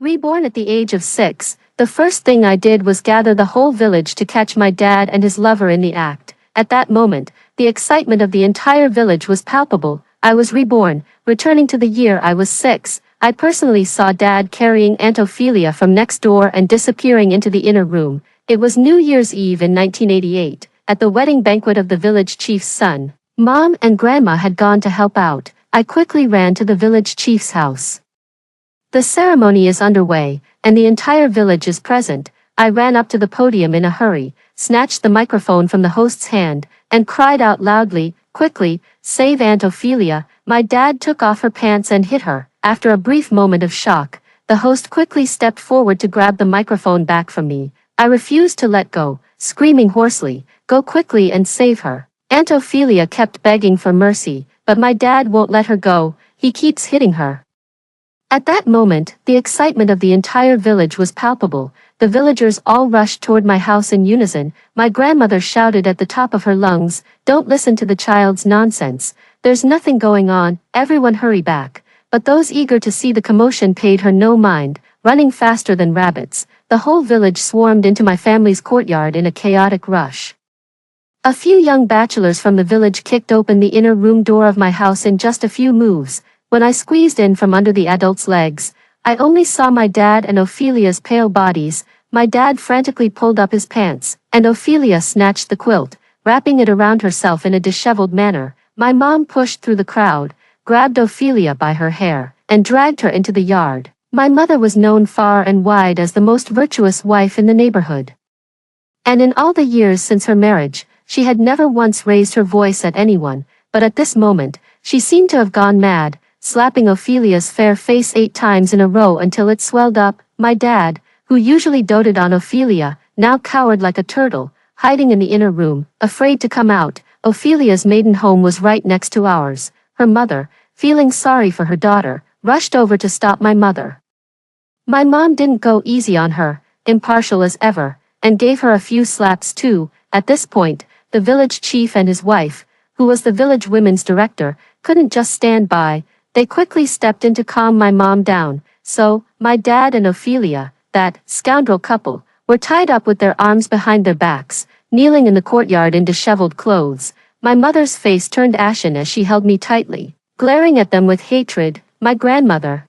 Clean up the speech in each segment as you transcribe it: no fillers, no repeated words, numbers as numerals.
Reborn at the age of 6, the first thing I did was gather the whole village to catch my dad and his lover in the act. At that moment, the excitement of the entire village was palpable. I was reborn, returning to the year I was 6. I personally saw Dad carrying Aunt Ophelia from next door and disappearing into the inner room. It was New Year's Eve in 1988, at the wedding banquet of the village chief's son. Mom and Grandma had gone to help out. I quickly ran to the village chief's house. The ceremony is underway, and the entire village is present. I ran up to the podium in a hurry, snatched the microphone from the host's hand, and cried out loudly, "Quickly, save Aunt Ophelia." My dad took off her pants and hit her. After a brief moment of shock, the host quickly stepped forward to grab the microphone back from me. I refused to let go, screaming hoarsely, "Go quickly and save her." Aunt Ophelia kept begging for mercy, but my dad won't let her go. He keeps hitting her. At that moment, the excitement of the entire village was palpable. The villagers all rushed toward my house in unison. My grandmother shouted at the top of her lungs, "Don't listen to the child's nonsense. There's nothing going on, everyone hurry back." But those eager to see the commotion paid her no mind. Running faster than rabbits, the whole village swarmed into my family's courtyard in a chaotic rush. A few young bachelors from the village kicked open the inner room door of my house in just a few moves. When I squeezed in from under the adults' legs, I only saw my dad and Ophelia's pale bodies. My dad frantically pulled up his pants, and Ophelia snatched the quilt, wrapping it around herself in a disheveled manner. My mom pushed through the crowd, grabbed Ophelia by her hair, and dragged her into the yard. My mother was known far and wide as the most virtuous wife in the neighborhood. And in all the years since her marriage, she had never once raised her voice at anyone, but at this moment, she seemed to have gone mad, slapping Ophelia's fair face 8 times in a row until it swelled up. My dad, who usually doted on Ophelia, now cowered like a turtle, hiding in the inner room, afraid to come out. Ophelia's maiden home was right next to ours. Her mother, feeling sorry for her daughter, rushed over to stop my mother. My mom didn't go easy on her, impartial as ever, and gave her a few slaps too. At this point, the village chief and his wife, who was the village women's director, couldn't just stand by. They quickly stepped in to calm my mom down. So, my dad and Ophelia, that scoundrel couple, were tied up with their arms behind their backs, kneeling in the courtyard in disheveled clothes. My mother's face turned ashen as she held me tightly, glaring at them with hatred. My grandmother,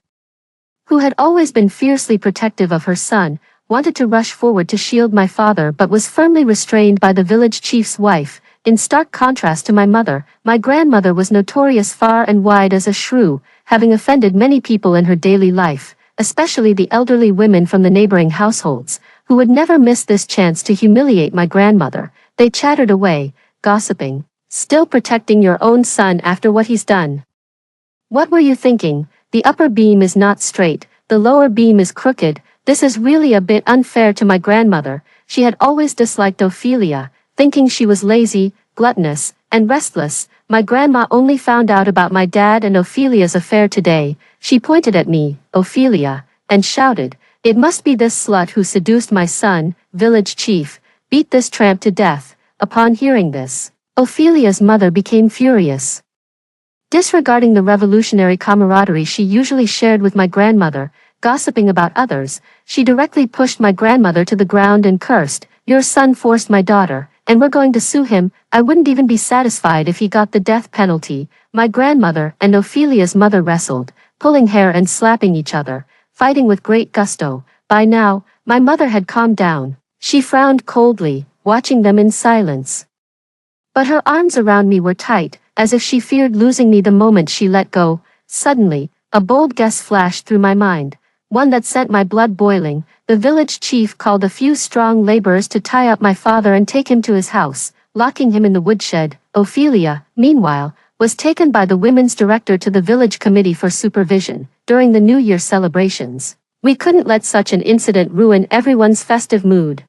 who had always been fiercely protective of her son, wanted to rush forward to shield my father but was firmly restrained by the village chief's wife. In stark contrast to my mother, my grandmother was notorious far and wide as a shrew, having offended many people in her daily life, especially the elderly women from the neighboring households, who would never miss this chance to humiliate my grandmother. They chattered away, gossiping. "Still protecting your own son after what he's done? What were you thinking? The upper beam is not straight, the lower beam is crooked." This is really a bit unfair to my grandmother. She had always disliked Ophelia, thinking she was lazy, gluttonous, and restless. My grandma only found out about my dad and Ophelia's affair today. She pointed at me, Ophelia, and shouted, "It must be this slut who seduced my son." Village chief, beat this tramp to death. Upon hearing this, Ophelia's mother became furious. Disregarding the revolutionary camaraderie she usually shared with my grandmother, gossiping about others, she directly pushed my grandmother to the ground and cursed, "Your son forced my daughter, and we're going to sue him. I wouldn't even be satisfied if he got the death penalty." My grandmother and Ophelia's mother wrestled, pulling hair and slapping each other, fighting with great gusto. By now, my mother had calmed down. She frowned coldly, watching them in silence. But her arms around me were tight, as if she feared losing me the moment she let go. Suddenly, a bold guess flashed through my mind, one that sent my blood boiling. The village chief called a few strong laborers to tie up my father and take him to his house, locking him in the woodshed. Ophelia, meanwhile, was taken by the women's director to the village committee for supervision. During the New Year celebrations, we couldn't let such an incident ruin everyone's festive mood.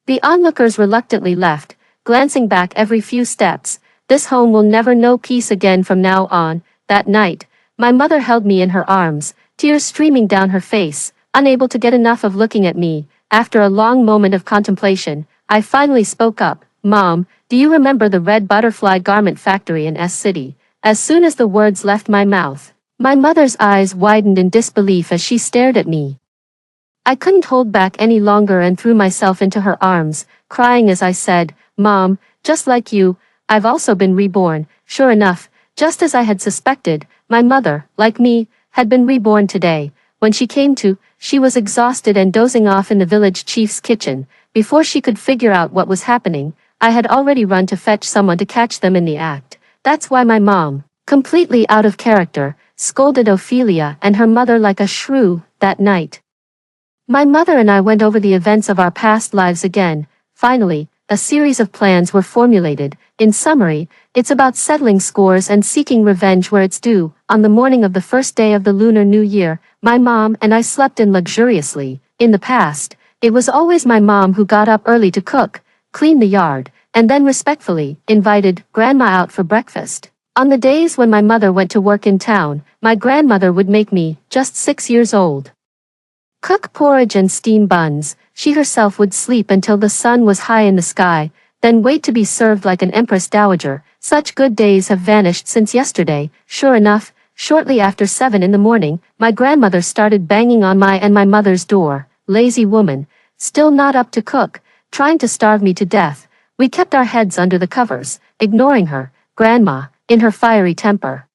The onlookers reluctantly left, glancing back every few steps. This home will never know peace again from now on. That night, my mother held me in her arms, tears streaming down her face, unable to get enough of looking at me. After a long moment of contemplation, I finally spoke up, "Mom, do you remember the red butterfly garment factory in S City?" As soon as the words left my mouth, my mother's eyes widened in disbelief as she stared at me. I couldn't hold back any longer and threw myself into her arms, crying as I said, "Mom, just like you, I've also been reborn." Sure enough, just as I had suspected, my mother, like me, had been reborn today. When she came to, she was exhausted and dozing off in the village chief's kitchen. Before she could figure out what was happening, I had already run to fetch someone to catch them in the act. That's why my mom, completely out of character, scolded Ophelia and her mother like a shrew that night. My mother and I went over the events of our past lives again. Finally, a series of plans were formulated. In summary, it's about settling scores and seeking revenge where it's due. On the morning of the first day of the Lunar New Year, my mom and I slept in luxuriously. In the past, it was always my mom who got up early to cook, clean the yard, and then respectfully invited Grandma out for breakfast. On the days when my mother went to work in town, my grandmother would make me, just 6 years old, cook porridge and steam buns. She herself would sleep until the sun was high in the sky, then wait to be served like an empress dowager. Such good days have vanished since yesterday. Sure enough, shortly after 7 in the morning, my grandmother started banging on my and my mother's door. Lazy woman, still not up to cook, trying to starve me to death. We kept our heads under the covers, ignoring her. Grandma, in her fiery temper,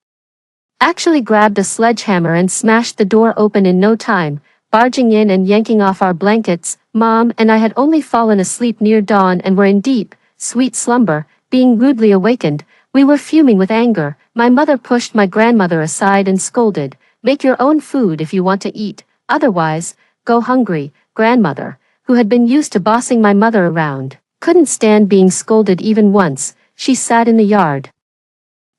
actually grabbed a sledgehammer and smashed the door open in no time, barging in and yanking off our blankets. Mom and I had only fallen asleep near dawn and were in deep, sweet slumber. Being rudely awakened, we were fuming with anger. My mother pushed my grandmother aside and scolded, "Make your own food if you want to eat, otherwise, go hungry." Grandmother, who had been used to bossing my mother around, couldn't stand being scolded even once. She sat in the yard,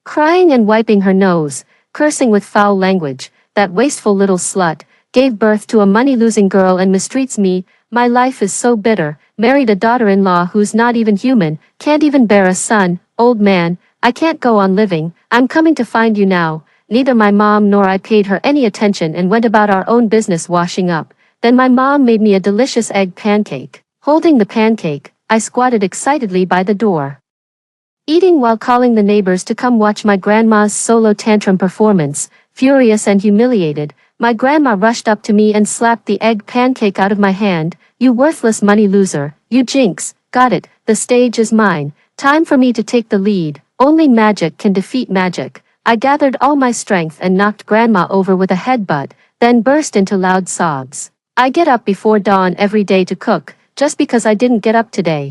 crying and wiping her nose, cursing with foul language. "That wasteful little slut gave birth to a money-losing girl and mistreats me. My life is so bitter. Married a daughter-in-law who's not even human, can't even bear a son. Old man, I can't go on living. I'm coming to find you now." Neither my mom nor I paid her any attention and went about our own business washing up. Then my mom made me a delicious egg pancake. Holding the pancake, I squatted excitedly by the door, eating while calling the neighbors to come watch my grandma's solo tantrum performance. Furious and humiliated, my grandma rushed up to me and slapped the egg pancake out of my hand. "You worthless money loser, you jinx, got it, the stage is mine. Time for me to take the lead. Only magic can defeat magic." I gathered all my strength and knocked Grandma over with a headbutt, then burst into loud sobs. "I get up before dawn every day to cook, just because I didn't get up today.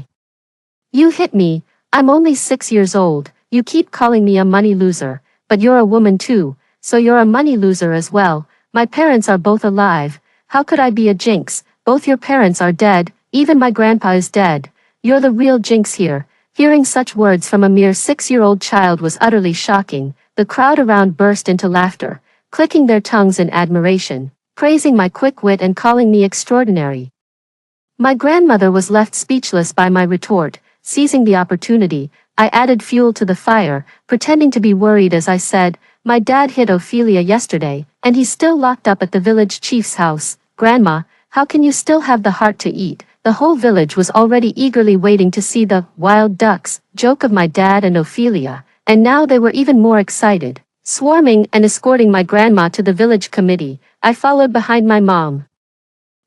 You hit me. I'm only 6 years old. You keep calling me a money loser, but you're a woman too, so you're a money loser as well. My parents are both alive. How could I be a jinx? Both your parents are dead, even my grandpa is dead. You're the real jinx here." Hearing such words from a mere 6-year-old child was utterly shocking. The crowd around burst into laughter, clicking their tongues in admiration, praising my quick wit and calling me extraordinary. My grandmother was left speechless by my retort. Seizing the opportunity, I added fuel to the fire, pretending to be worried as I said, "My dad hit Ophelia yesterday, and he's still locked up at the village chief's house." "Grandma, how can you still have the heart to eat?" The whole village was already eagerly waiting to see the wild ducks joke of my dad and Ophelia, and now they were even more excited. Swarming and escorting my grandma to the village committee, I followed behind my mom,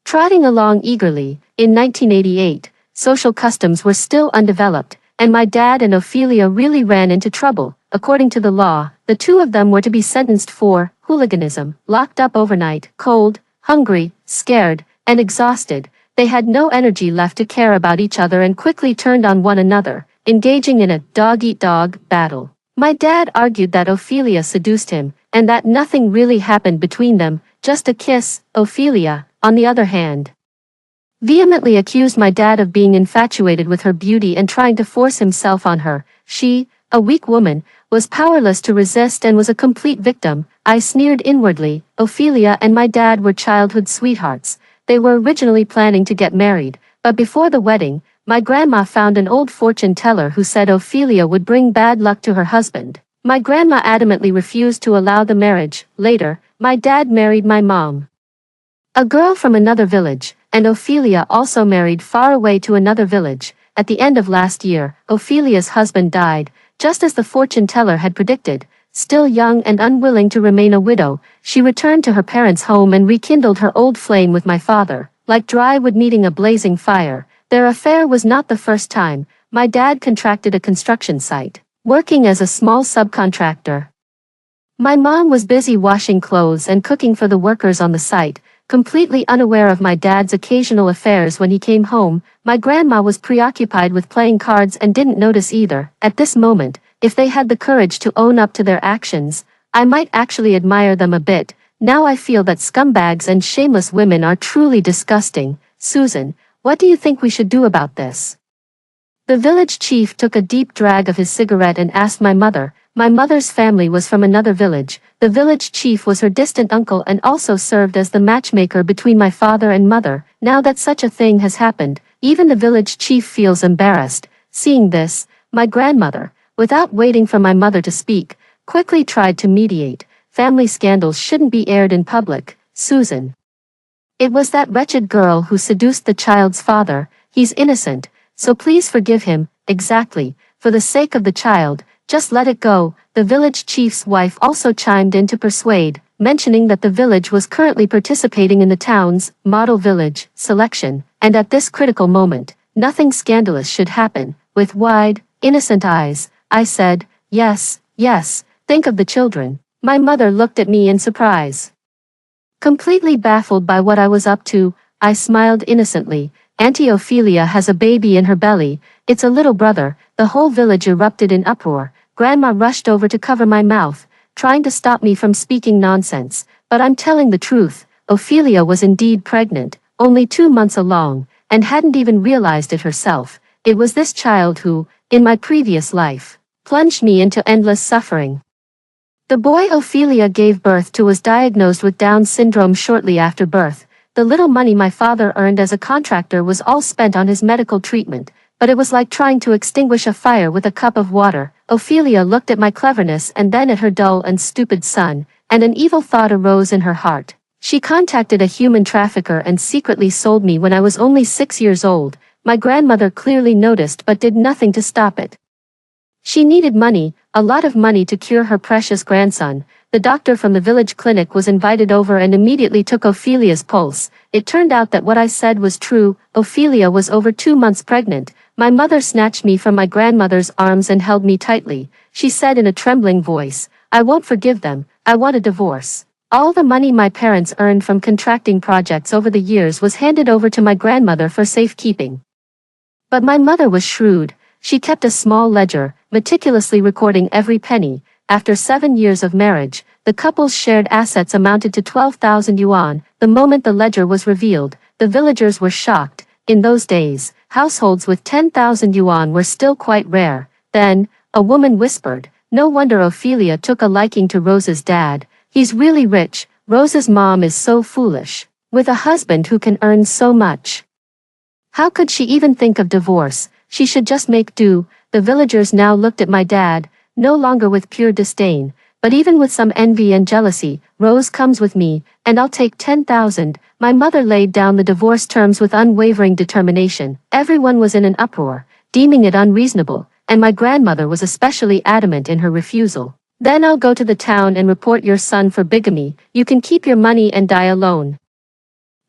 trotting along eagerly. In 1988, social customs were still undeveloped, and my dad and Ophelia really ran into trouble. According to the law, the two of them were to be sentenced for hooliganism, locked up overnight. Cold, hungry, scared, and exhausted, they had no energy left to care about each other and quickly turned on one another, engaging in a dog-eat-dog battle. My dad argued that Ophelia seduced him, and that nothing really happened between them, just a kiss. Ophelia, on the other hand, vehemently accused my dad of being infatuated with her beauty and trying to force himself on her. She, a weak woman, was powerless to resist and was a complete victim. I sneered inwardly. Ophelia and my dad were childhood sweethearts. They were originally planning to get married, but before the wedding, my grandma found an old fortune teller who said Ophelia would bring bad luck to her husband. My grandma adamantly refused to allow the marriage. Later, my dad married my mom, a girl from another village, and Ophelia also married far away to another village. At the end of last year, Ophelia's husband died, just as the fortune teller had predicted. Still young and unwilling to remain a widow, she returned to her parents' home and rekindled her old flame with my father. like dry wood meeting a blazing fire. Their affair was not the first time. My dad contracted a construction site, working as a small subcontractor. My mom was busy washing clothes and cooking for the workers on the site, completely unaware of my dad's occasional affairs when he came home. My grandma was preoccupied with playing cards and didn't notice either. At this moment, if they had the courage to own up to their actions, I might actually admire them a bit. Now I feel that scumbags and shameless women are truly disgusting. Susan, what do you think we should do about this? The village chief took a deep drag of his cigarette and asked my mother. My mother's family was from another village. The village chief was her distant uncle and also served as the matchmaker between my father and mother. Now that such a thing has happened, even the village chief feels embarrassed. Seeing this, my grandmother, without waiting for my mother to speak, quickly tried to mediate. Family scandals shouldn't be aired in public, Susan. It was that wretched girl who seduced the child's father. He's innocent, so please forgive him. Exactly, for the sake of the child. Just let it go. The village chief's wife also chimed in to persuade, mentioning that the village was currently participating in the town's model village selection, and at this critical moment, nothing scandalous should happen. With wide, innocent eyes, I said, yes, yes, think of the children. My mother looked at me in surprise. Completely baffled by what I was up to, I smiled innocently. Auntie Ophelia has a baby in her belly. It's a little brother. The whole village erupted in uproar. Grandma rushed over to cover my mouth, trying to stop me from speaking nonsense. But I'm telling the truth. Ophelia was indeed pregnant, only 2 months along, and hadn't even realized it herself. It was this child who, in my previous life, plunged me into endless suffering. The boy Ophelia gave birth to was diagnosed with Down syndrome shortly after birth. The little money my father earned as a contractor was all spent on his medical treatment, but it was like trying to extinguish a fire with a cup of water. Ophelia looked at my cleverness and then at her dull and stupid son, and an evil thought arose in her heart. She contacted a human trafficker and secretly sold me when I was only 6 years old. My grandmother clearly noticed but did nothing to stop it. She needed money, a lot of money to cure her precious grandson. The doctor from the village clinic was invited over and immediately took Ophelia's pulse. It turned out that what I said was true. Ophelia was over 2 months pregnant. My mother snatched me from my grandmother's arms and held me tightly. She said in a trembling voice, I won't forgive them. I want a divorce. All the money my parents earned from contracting projects over the years was handed over to my grandmother for safekeeping. But my mother was shrewd. She kept a small ledger, meticulously recording every penny. After 7 years of marriage, the couple's shared assets amounted to 12,000 yuan. The moment the ledger was revealed, the villagers were shocked. In those days, households with 10,000 yuan were still quite rare. Then, a woman whispered, no wonder Ophelia took a liking to Rose's dad. He's really rich. Rose's mom is so foolish. With a husband who can earn so much. How could she even think of divorce? She should just make do. The villagers now looked at my dad, no longer with pure disdain, but even with some envy and jealousy. Rose comes with me, and I'll take 10,000. My mother laid down the divorce terms with unwavering determination. Everyone was in an uproar, deeming it unreasonable, and my grandmother was especially adamant in her refusal. Then I'll go to the town and report your son for bigamy. You can keep your money and die alone.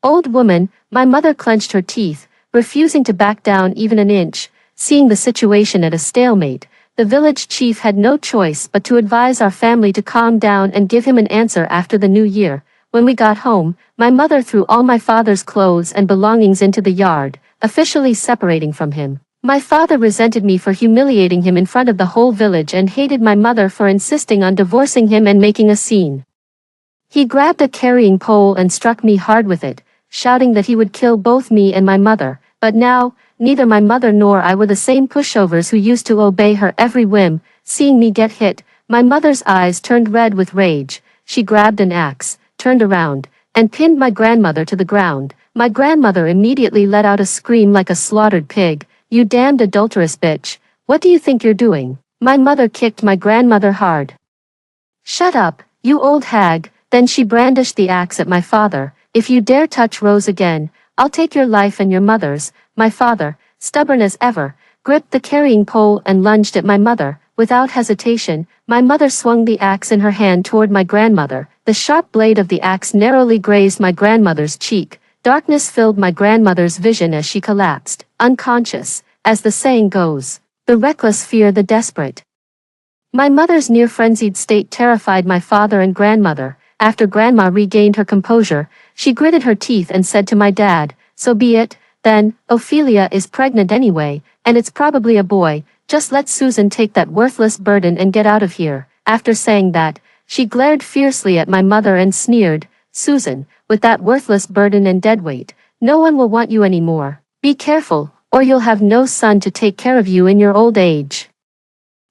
Old woman, my mother clenched her teeth, refusing to back down even an inch. Seeing the situation at a stalemate, the village chief had no choice but to advise our family to calm down and give him an answer after the new year. When we got home, my mother threw all my father's clothes and belongings into the yard, officially separating from him. My father resented me for humiliating him in front of the whole village and hated my mother for insisting on divorcing him and making a scene. He grabbed a carrying pole and struck me hard with it, shouting that he would kill both me and my mother. But now, neither my mother nor I were the same pushovers who used to obey her every whim. Seeing me get hit, my mother's eyes turned red with rage. She grabbed an axe, turned around, and pinned my grandmother to the ground. My grandmother immediately let out a scream like a slaughtered pig. You damned adulterous bitch, what do you think you're doing? My mother kicked my grandmother hard. Shut up, you old hag. Then she brandished the axe at my father. If you dare touch Rose again, I'll take your life and your mother's. My father, stubborn as ever, gripped the carrying pole and lunged at my mother. Without hesitation, my mother swung the axe in her hand toward my grandmother. The sharp blade of the axe narrowly grazed my grandmother's cheek. Darkness filled my grandmother's vision as she collapsed, unconscious, as the saying goes. The reckless fear the desperate. My mother's near-frenzied state terrified my father and grandmother. After Grandma regained her composure, she gritted her teeth and said to my dad, "So be it, then, Ophelia is pregnant anyway, and it's probably a boy, just let Susan take that worthless burden and get out of here." After saying that, she glared fiercely at my mother and sneered, "Susan, with that worthless burden and deadweight, no one will want you anymore. Be careful, or you'll have no son to take care of you in your old age."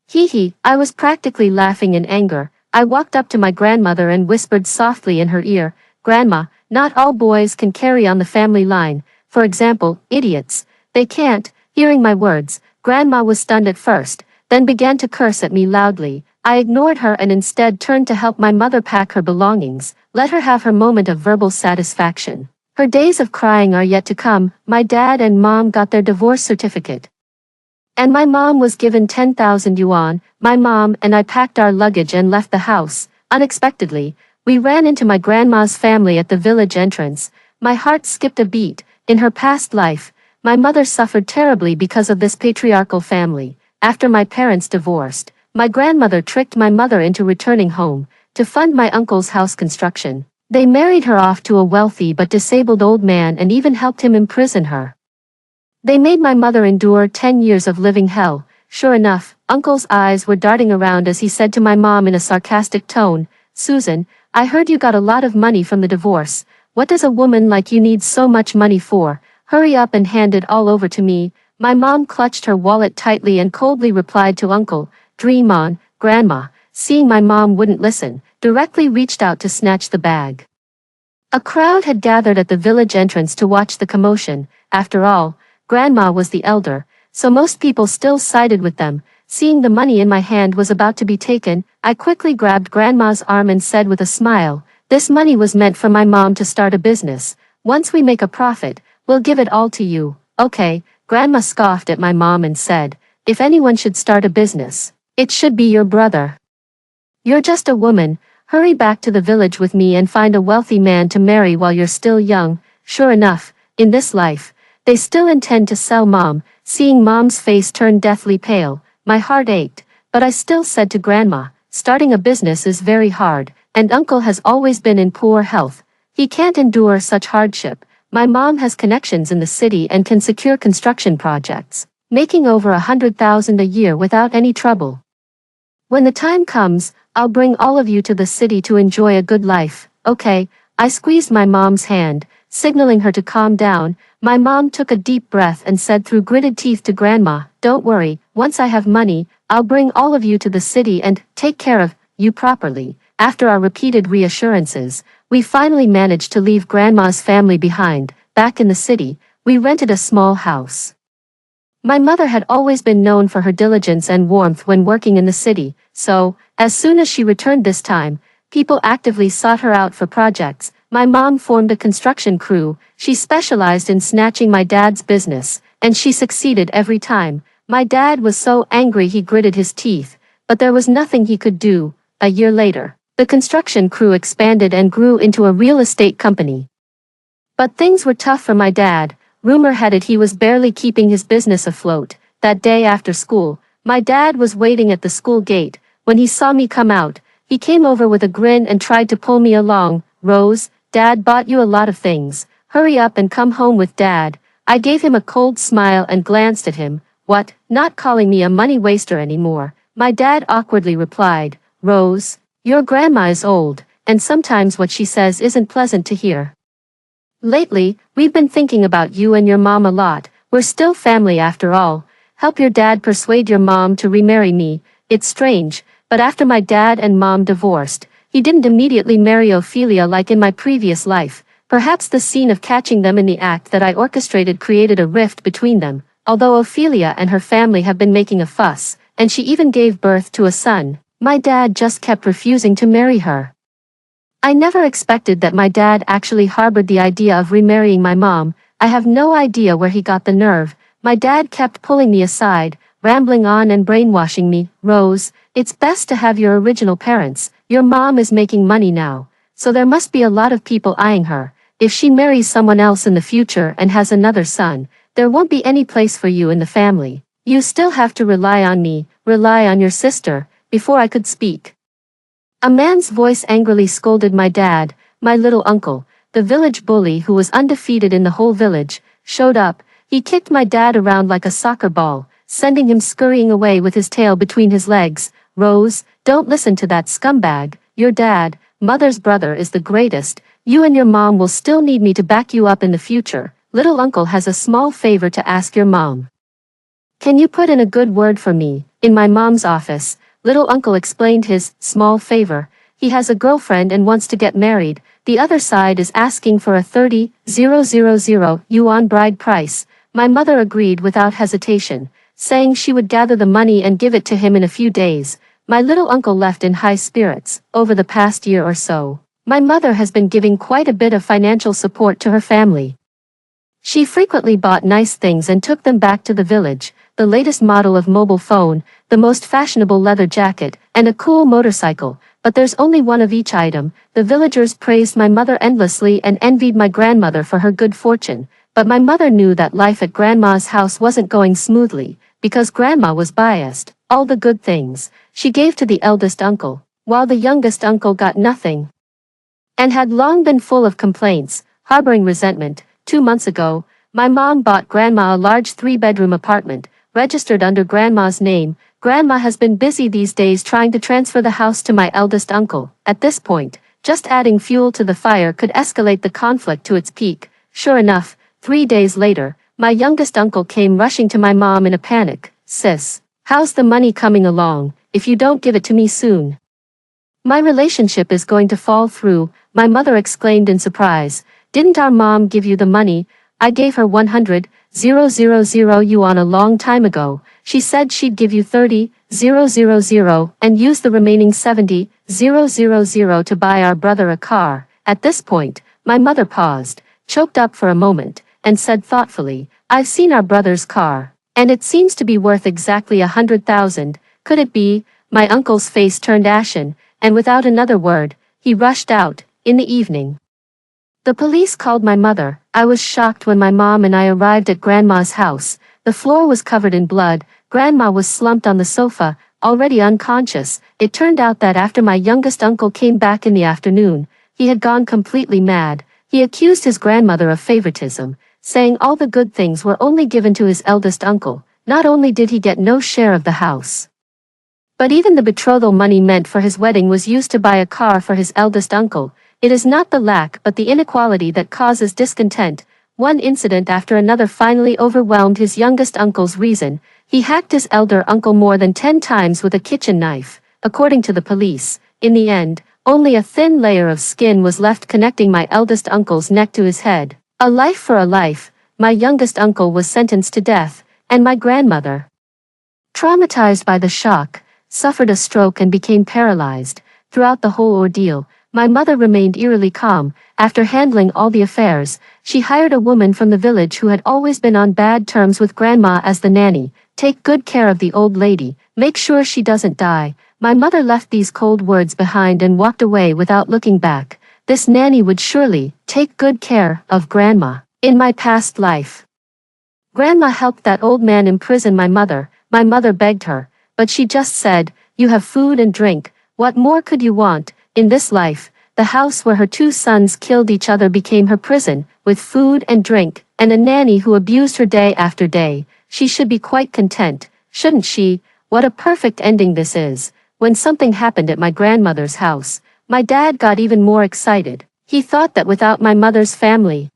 Hee, I was practically laughing in anger. I walked up to my grandmother and whispered softly in her ear, "Grandma, not all boys can carry on the family line. For example, idiots. They can't." Hearing my words, Grandma was stunned at first, then began to curse at me loudly. I ignored her and instead turned to help my mother pack her belongings, let her have her moment of verbal satisfaction. Her days of crying are yet to come. My dad and mom got their divorce certificate. And my mom was given 10,000 yuan. My mom and I packed our luggage and left the house. Unexpectedly, we ran into my grandma's family at the village entrance. My heart skipped a beat. In her past life, my mother suffered terribly because of this patriarchal family. After my parents divorced, my grandmother tricked my mother into returning home to fund my uncle's house construction. They married her off to a wealthy but disabled old man and even helped him imprison her. They made my mother endure 10 years of living hell. Sure enough, Uncle's eyes were darting around as he said to my mom in a sarcastic tone, "Susan, I heard you got a lot of money from the divorce. What does a woman like you need so much money for? Hurry up and hand it all over to me." My mom clutched her wallet tightly and coldly replied to Uncle, "Dream on, Grandma." Seeing my mom wouldn't listen, directly reached out to snatch the bag. A crowd had gathered at the village entrance to watch the commotion. After all, Grandma was the elder, so most people still sided with them. Seeing the money in my hand was about to be taken, I quickly grabbed Grandma's arm and said with a smile, "This money was meant for my mom to start a business. Once we make a profit, we'll give it all to you." "Okay." Grandma scoffed at my mom and said, "If anyone should start a business, it should be your brother. You're just a woman. Hurry back to the village with me and find a wealthy man to marry while you're still young." Sure enough, in this life, they still intend to sell Mom. Seeing Mom's face turn deathly pale, my heart ached, but I still said to Grandma, "Starting a business is very hard, and Uncle has always been in poor health. He can't endure such hardship." My mom has connections in the city and can secure construction projects, making over 100,000 a year without any trouble. "When the time comes, I'll bring all of you to the city to enjoy a good life." "Okay." I squeezed my mom's hand, signaling her to calm down. My mom took a deep breath and said through gritted teeth to Grandma, "Don't worry, once I have money, I'll bring all of you to the city and take care of you properly." After our repeated reassurances, we finally managed to leave Grandma's family behind. Back in the city, we rented a small house. My mother had always been known for her diligence and warmth when working in the city, so, as soon as she returned this time, people actively sought her out for projects. My mom formed a construction crew. She specialized in snatching my dad's business, and she succeeded every time. My dad was so angry he gritted his teeth, but there was nothing he could do. A year later, the construction crew expanded and grew into a real estate company. But things were tough for my dad. Rumor had it he was barely keeping his business afloat. That day after school, my dad was waiting at the school gate. When he saw me come out, he came over with a grin and tried to pull me along. "Rose, Dad bought you a lot of things. Hurry up and come home with Dad." I gave him a cold smile and glanced at him. "What, not calling me a money waster anymore?" My dad awkwardly replied, "Rose, your grandma is old, and sometimes what she says isn't pleasant to hear. Lately, we've been thinking about you and your mom a lot. We're still family after all. Help your dad persuade your mom to remarry me." It's strange, but after my dad and mom divorced, he didn't immediately marry Ophelia like in my previous life. Perhaps the scene of catching them in the act that I orchestrated created a rift between them. Although Ophelia and her family have been making a fuss, and she even gave birth to a son, my dad just kept refusing to marry her. I never expected that my dad actually harbored the idea of remarrying my mom. I have no idea where he got the nerve. My dad kept pulling me aside, rambling on and brainwashing me. "Rose, it's best to have your original parents. Your mom is making money now, so there must be a lot of people eyeing her. if she marries someone else in the future and has another son, there won't be any place for you in the family. You still have to rely on me, rely on your sister." Before I could speak, a man's voice angrily scolded my dad. My little uncle, the village bully who was undefeated in the whole village, showed up. He kicked my dad around like a soccer ball, sending him scurrying away with his tail between his legs. "Rose, don't listen to that scumbag. Your dad, mother's brother, is the greatest. You and your mom will still need me to back you up in the future. Little uncle has a small favor to ask your mom. Can you put in a good word for me, in my mom's office?" Little uncle explained his small favor. He has a girlfriend and wants to get married. The other side is asking for a 30,000 yuan bride price. My mother agreed without hesitation, saying she would gather the money and give it to him in a few days. My little uncle left in high spirits. Over the past year or so, my mother has been giving quite a bit of financial support to her family. She frequently bought nice things and took them back to the village: the latest model of mobile phone, the most fashionable leather jacket, and a cool motorcycle. But there's only one of each item. The villagers praised my mother endlessly and envied my grandmother for her good fortune. But my mother knew that life at grandma's house wasn't going smoothly, because grandma was biased. All the good things she gave to the eldest uncle, while the youngest uncle got nothing, and had long been full of complaints, harboring resentment. 2 months ago, my mom bought grandma a large 3-bedroom apartment, registered under grandma's name. Grandma has been busy these days trying to transfer the house to my eldest uncle. At this point, just adding fuel to the fire could escalate the conflict to its peak. Sure enough, 3 days later, my youngest uncle came rushing to my mom in a panic. "Sis, how's the money coming along? If you don't give it to me soon, my relationship is going to fall through," my mother exclaimed in surprise. "Didn't our mom give you the money? I gave her 100,000 yuan a long time ago. She said she'd give you 30,000 and use the remaining 70,000 to buy our brother a car." At this point, my mother paused, choked up for a moment, and said thoughtfully, "I've seen our brother's car, and it seems to be worth exactly 100,000. Could it be?" My uncle's face turned ashen, and without another word, he rushed out. In the evening, the police called my mother. I was shocked when my mom and I arrived at grandma's house. The floor was covered in blood. Grandma was slumped on the sofa, already unconscious. It turned out that after my youngest uncle came back in the afternoon, he had gone completely mad. He accused his grandmother of favoritism, saying all the good things were only given to his eldest uncle. Not only did he get no share of the house, but even the betrothal money meant for his wedding was used to buy a car for his eldest uncle. It is not the lack but the inequality that causes discontent. One incident after another finally overwhelmed his youngest uncle's reason. He hacked his elder uncle more than 10 times with a kitchen knife. According to the police, in the end, only a thin layer of skin was left connecting my eldest uncle's neck to his head. A life for a life. My youngest uncle was sentenced to death, and my grandmother, traumatized by the shock, suffered a stroke and became paralyzed. Throughout the whole ordeal, my mother remained eerily calm. After handling all the affairs, she hired a woman from the village who had always been on bad terms with grandma as the nanny. "Take good care of the old lady, make sure she doesn't die." My mother left these cold words behind and walked away without looking back. This nanny would surely take good care of grandma. In my past life, grandma helped that old man imprison my mother. My mother begged her, but she just said, "You have food and drink. What more could you want?" In this life, the house where her 2 sons killed each other became her prison, with food and drink, and a nanny who abused her day after day. She should be quite content, shouldn't she? What a perfect ending this is. When something happened at my grandmother's house, my dad got even more excited. He thought that without my mother's family,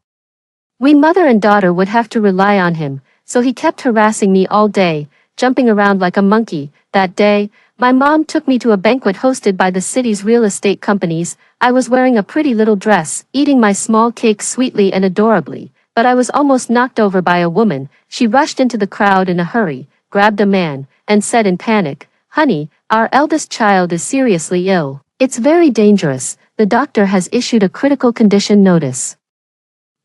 we mother and daughter would have to rely on him, so he kept harassing me all day, jumping around like a monkey. That day, my mom took me to a banquet hosted by the city's real estate companies. I was wearing a pretty little dress, eating my small cake sweetly and adorably, but I was almost knocked over by a woman. She rushed into the crowd in a hurry, grabbed a man, and said in panic, "Honey, our eldest child is seriously ill. It's very dangerous. The doctor has issued a critical condition notice."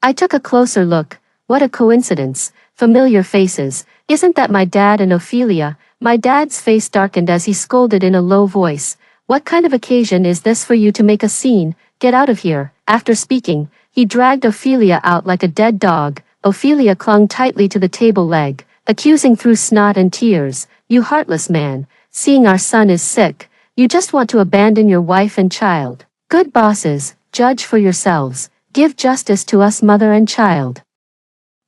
I took a closer look. What a coincidence. Familiar faces. Isn't that my dad and Ophelia? My dad's face darkened as he scolded in a low voice. "What kind of occasion is this for you to make a scene? Get out of here." After speaking, He dragged Ophelia out like a dead dog. Ophelia clung tightly to the table leg, accusing through snot and tears, "You heartless man, seeing our son is sick, you just want to abandon your wife and child. Good bosses, judge for yourselves, give justice to us mother and child."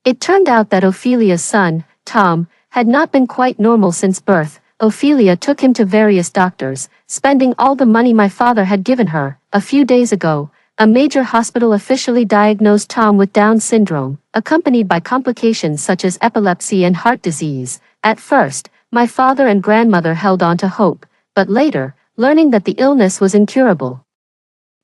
It turned out that Ophelia's son, Tom, had not been quite normal since birth. Ophelia took him to various doctors, spending all the money my father had given her. A few days ago, a major hospital officially diagnosed Tom with Down syndrome, accompanied by complications such as epilepsy and heart disease. At first, my father and grandmother held on to hope, but later, learning that the illness was incurable,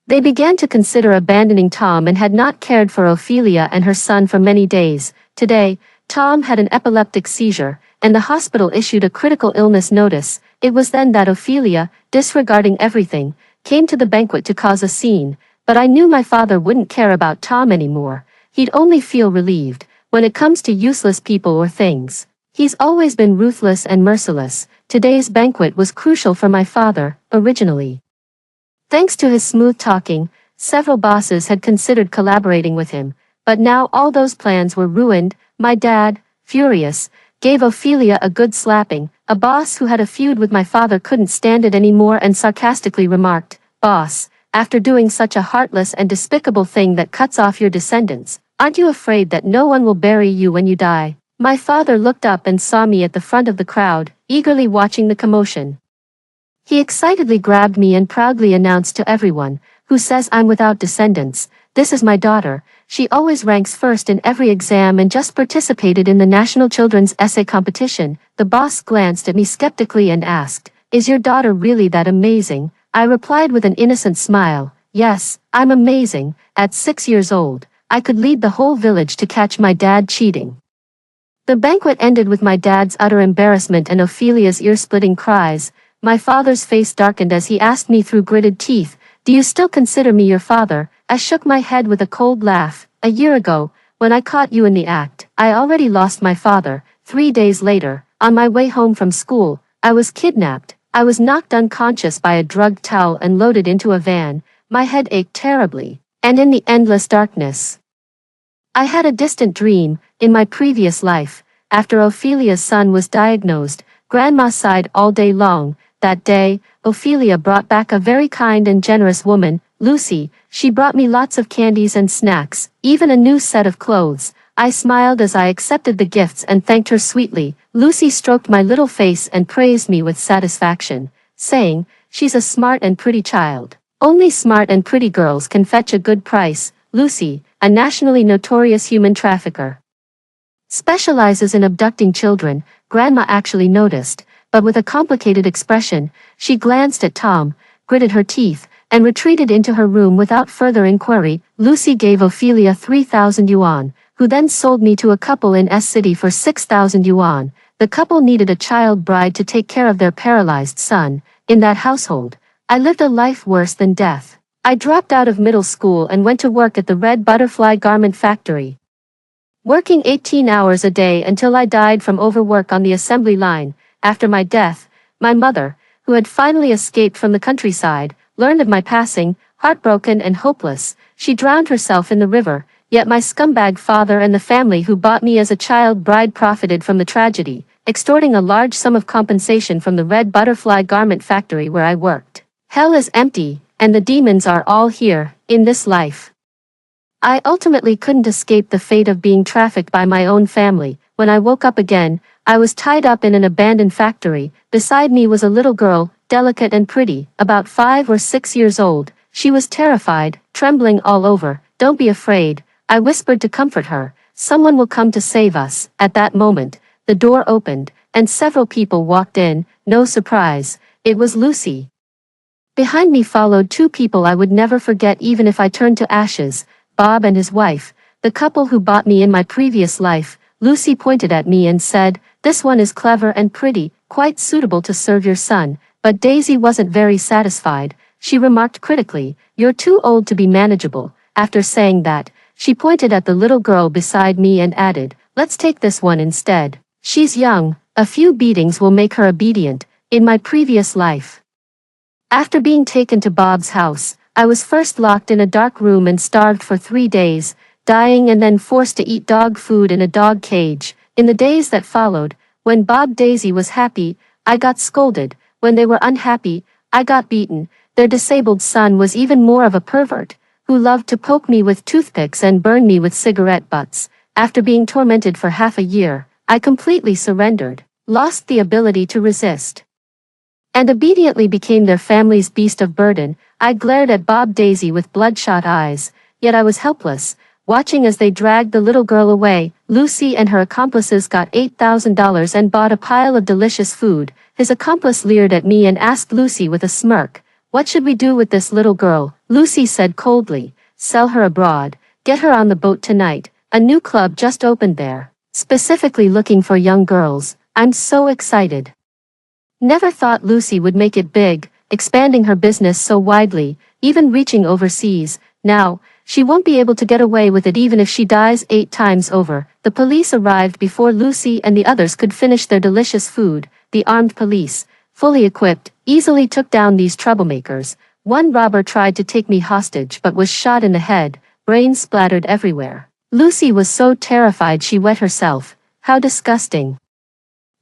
they began to consider abandoning Tom and had not cared for Ophelia and her son for many days. Today, Tom had an epileptic seizure, and the hospital issued a critical illness notice. It was then that Ophelia, disregarding everything, came to the banquet to cause a scene, but I knew my father wouldn't care about Tom anymore. He'd only feel relieved. When it comes to useless people or things, he's always been ruthless and merciless. Today's banquet was crucial for my father, originally. Thanks to his smooth talking, several bosses had considered collaborating with him, but now all those plans were ruined. My dad, furious, gave Ophelia a good slapping. A boss who had a feud with my father couldn't stand it anymore and sarcastically remarked, "Boss, after doing such a heartless and despicable thing that cuts off your descendants, aren't you afraid that no one will bury you when you die?" My father looked up and saw me at the front of the crowd, eagerly watching the commotion. He excitedly grabbed me and proudly announced to everyone, "Who says I'm without descendants? This is my daughter. She always ranks first in every exam and just participated in the National Children's Essay Competition." The boss glanced at me skeptically and asked, "Is your daughter really that amazing?" I replied with an innocent smile, "Yes, I'm amazing. At 6 years old, I could lead the whole village to catch my dad cheating." The banquet ended with my dad's utter embarrassment and Ophelia's ear-splitting cries. My father's face darkened as he asked me through gritted teeth, "Do you still consider me your father?" I shook my head with a cold laugh. "A year ago, when I caught you in the act, I already lost my father. 3 days later, on my way home from school, I was kidnapped. I was knocked unconscious by a drugged towel and loaded into a van. My head ached terribly, and in the endless darkness, I had a distant dream. In my previous life, after Ophelia's son was diagnosed, Grandma sighed all day long. That day, Ophelia brought back a very kind and generous woman, Lucy. She brought me lots of candies and snacks, even a new set of clothes. I smiled as I accepted the gifts and thanked her sweetly. Lucy stroked my little face and praised me with satisfaction, saying, "She's a smart and pretty child. Only smart and pretty girls can fetch a good price." Lucy, a nationally notorious human trafficker, specializes in abducting children. Grandma actually noticed, but with a complicated expression, she glanced at Tom, gritted her teeth, and retreated into her room without further inquiry. Lucy gave Ophelia 3,000 yuan, who then sold me to a couple in S City for 6,000 yuan. The couple needed a child bride to take care of their paralyzed son. In that household, I lived a life worse than death. I dropped out of middle school and went to work at the Red Butterfly Garment Factory, working 18 hours a day until I died from overwork on the assembly line. After my death, my mother, who had finally escaped from the countryside, learned of my passing. Heartbroken and hopeless, she drowned herself in the river. Yet my scumbag father and the family who bought me as a child bride profited from the tragedy, extorting a large sum of compensation from the Red Butterfly Garment Factory where I worked. Hell is empty, and the demons are all here, in this life. I ultimately couldn't escape the fate of being trafficked by my own family. When I woke up again, I was tied up in an abandoned factory. Beside me was a little girl, delicate and pretty, about 5 or 6 years old. She was terrified, trembling all over. "Don't be afraid," I whispered to comfort her. "Someone will come to save us." At that moment, the door opened, and several people walked in. No surprise, it was Lucy. Behind me followed 2 people I would never forget even if I turned to ashes, Bob and his wife, the couple who bought me in my previous life. Lucy pointed at me and said, "This one is clever and pretty, quite suitable to serve your son." But Daisy wasn't very satisfied. She remarked critically, "You're too old to be manageable." After saying that, she pointed at the little girl beside me and added, "Let's take this one instead. She's young, a few beatings will make her obedient." In my previous life, after being taken to Bob's house, I was first locked in a dark room and starved for 3 days, dying and then forced to eat dog food in a dog cage. In the days that followed, when Bob Daisy was happy, I got scolded. When they were unhappy, I got beaten. Their disabled son was even more of a pervert, who loved to poke me with toothpicks and burn me with cigarette butts. After being tormented for half a year, I completely surrendered, lost the ability to resist, and obediently became their family's beast of burden. I glared at Bob Daisy with bloodshot eyes, yet I was helpless, watching as they dragged the little girl away. Lucy and her accomplices got $8,000 and bought a pile of delicious food. His accomplice leered at me and asked Lucy with a smirk, "What should we do with this little girl?" Lucy said coldly, "Sell her abroad, get her on the boat tonight. A new club just opened there, specifically looking for young girls. I'm so excited." Never thought Lucy would make it big, expanding her business so widely, even reaching overseas. Now, she won't be able to get away with it even if she dies 8 times over. The police arrived before Lucy and the others could finish their delicious food. The armed police, fully equipped, easily took down these troublemakers. One robber tried to take me hostage but was shot in the head, brains splattered everywhere. Lucy was so terrified she wet herself. How disgusting.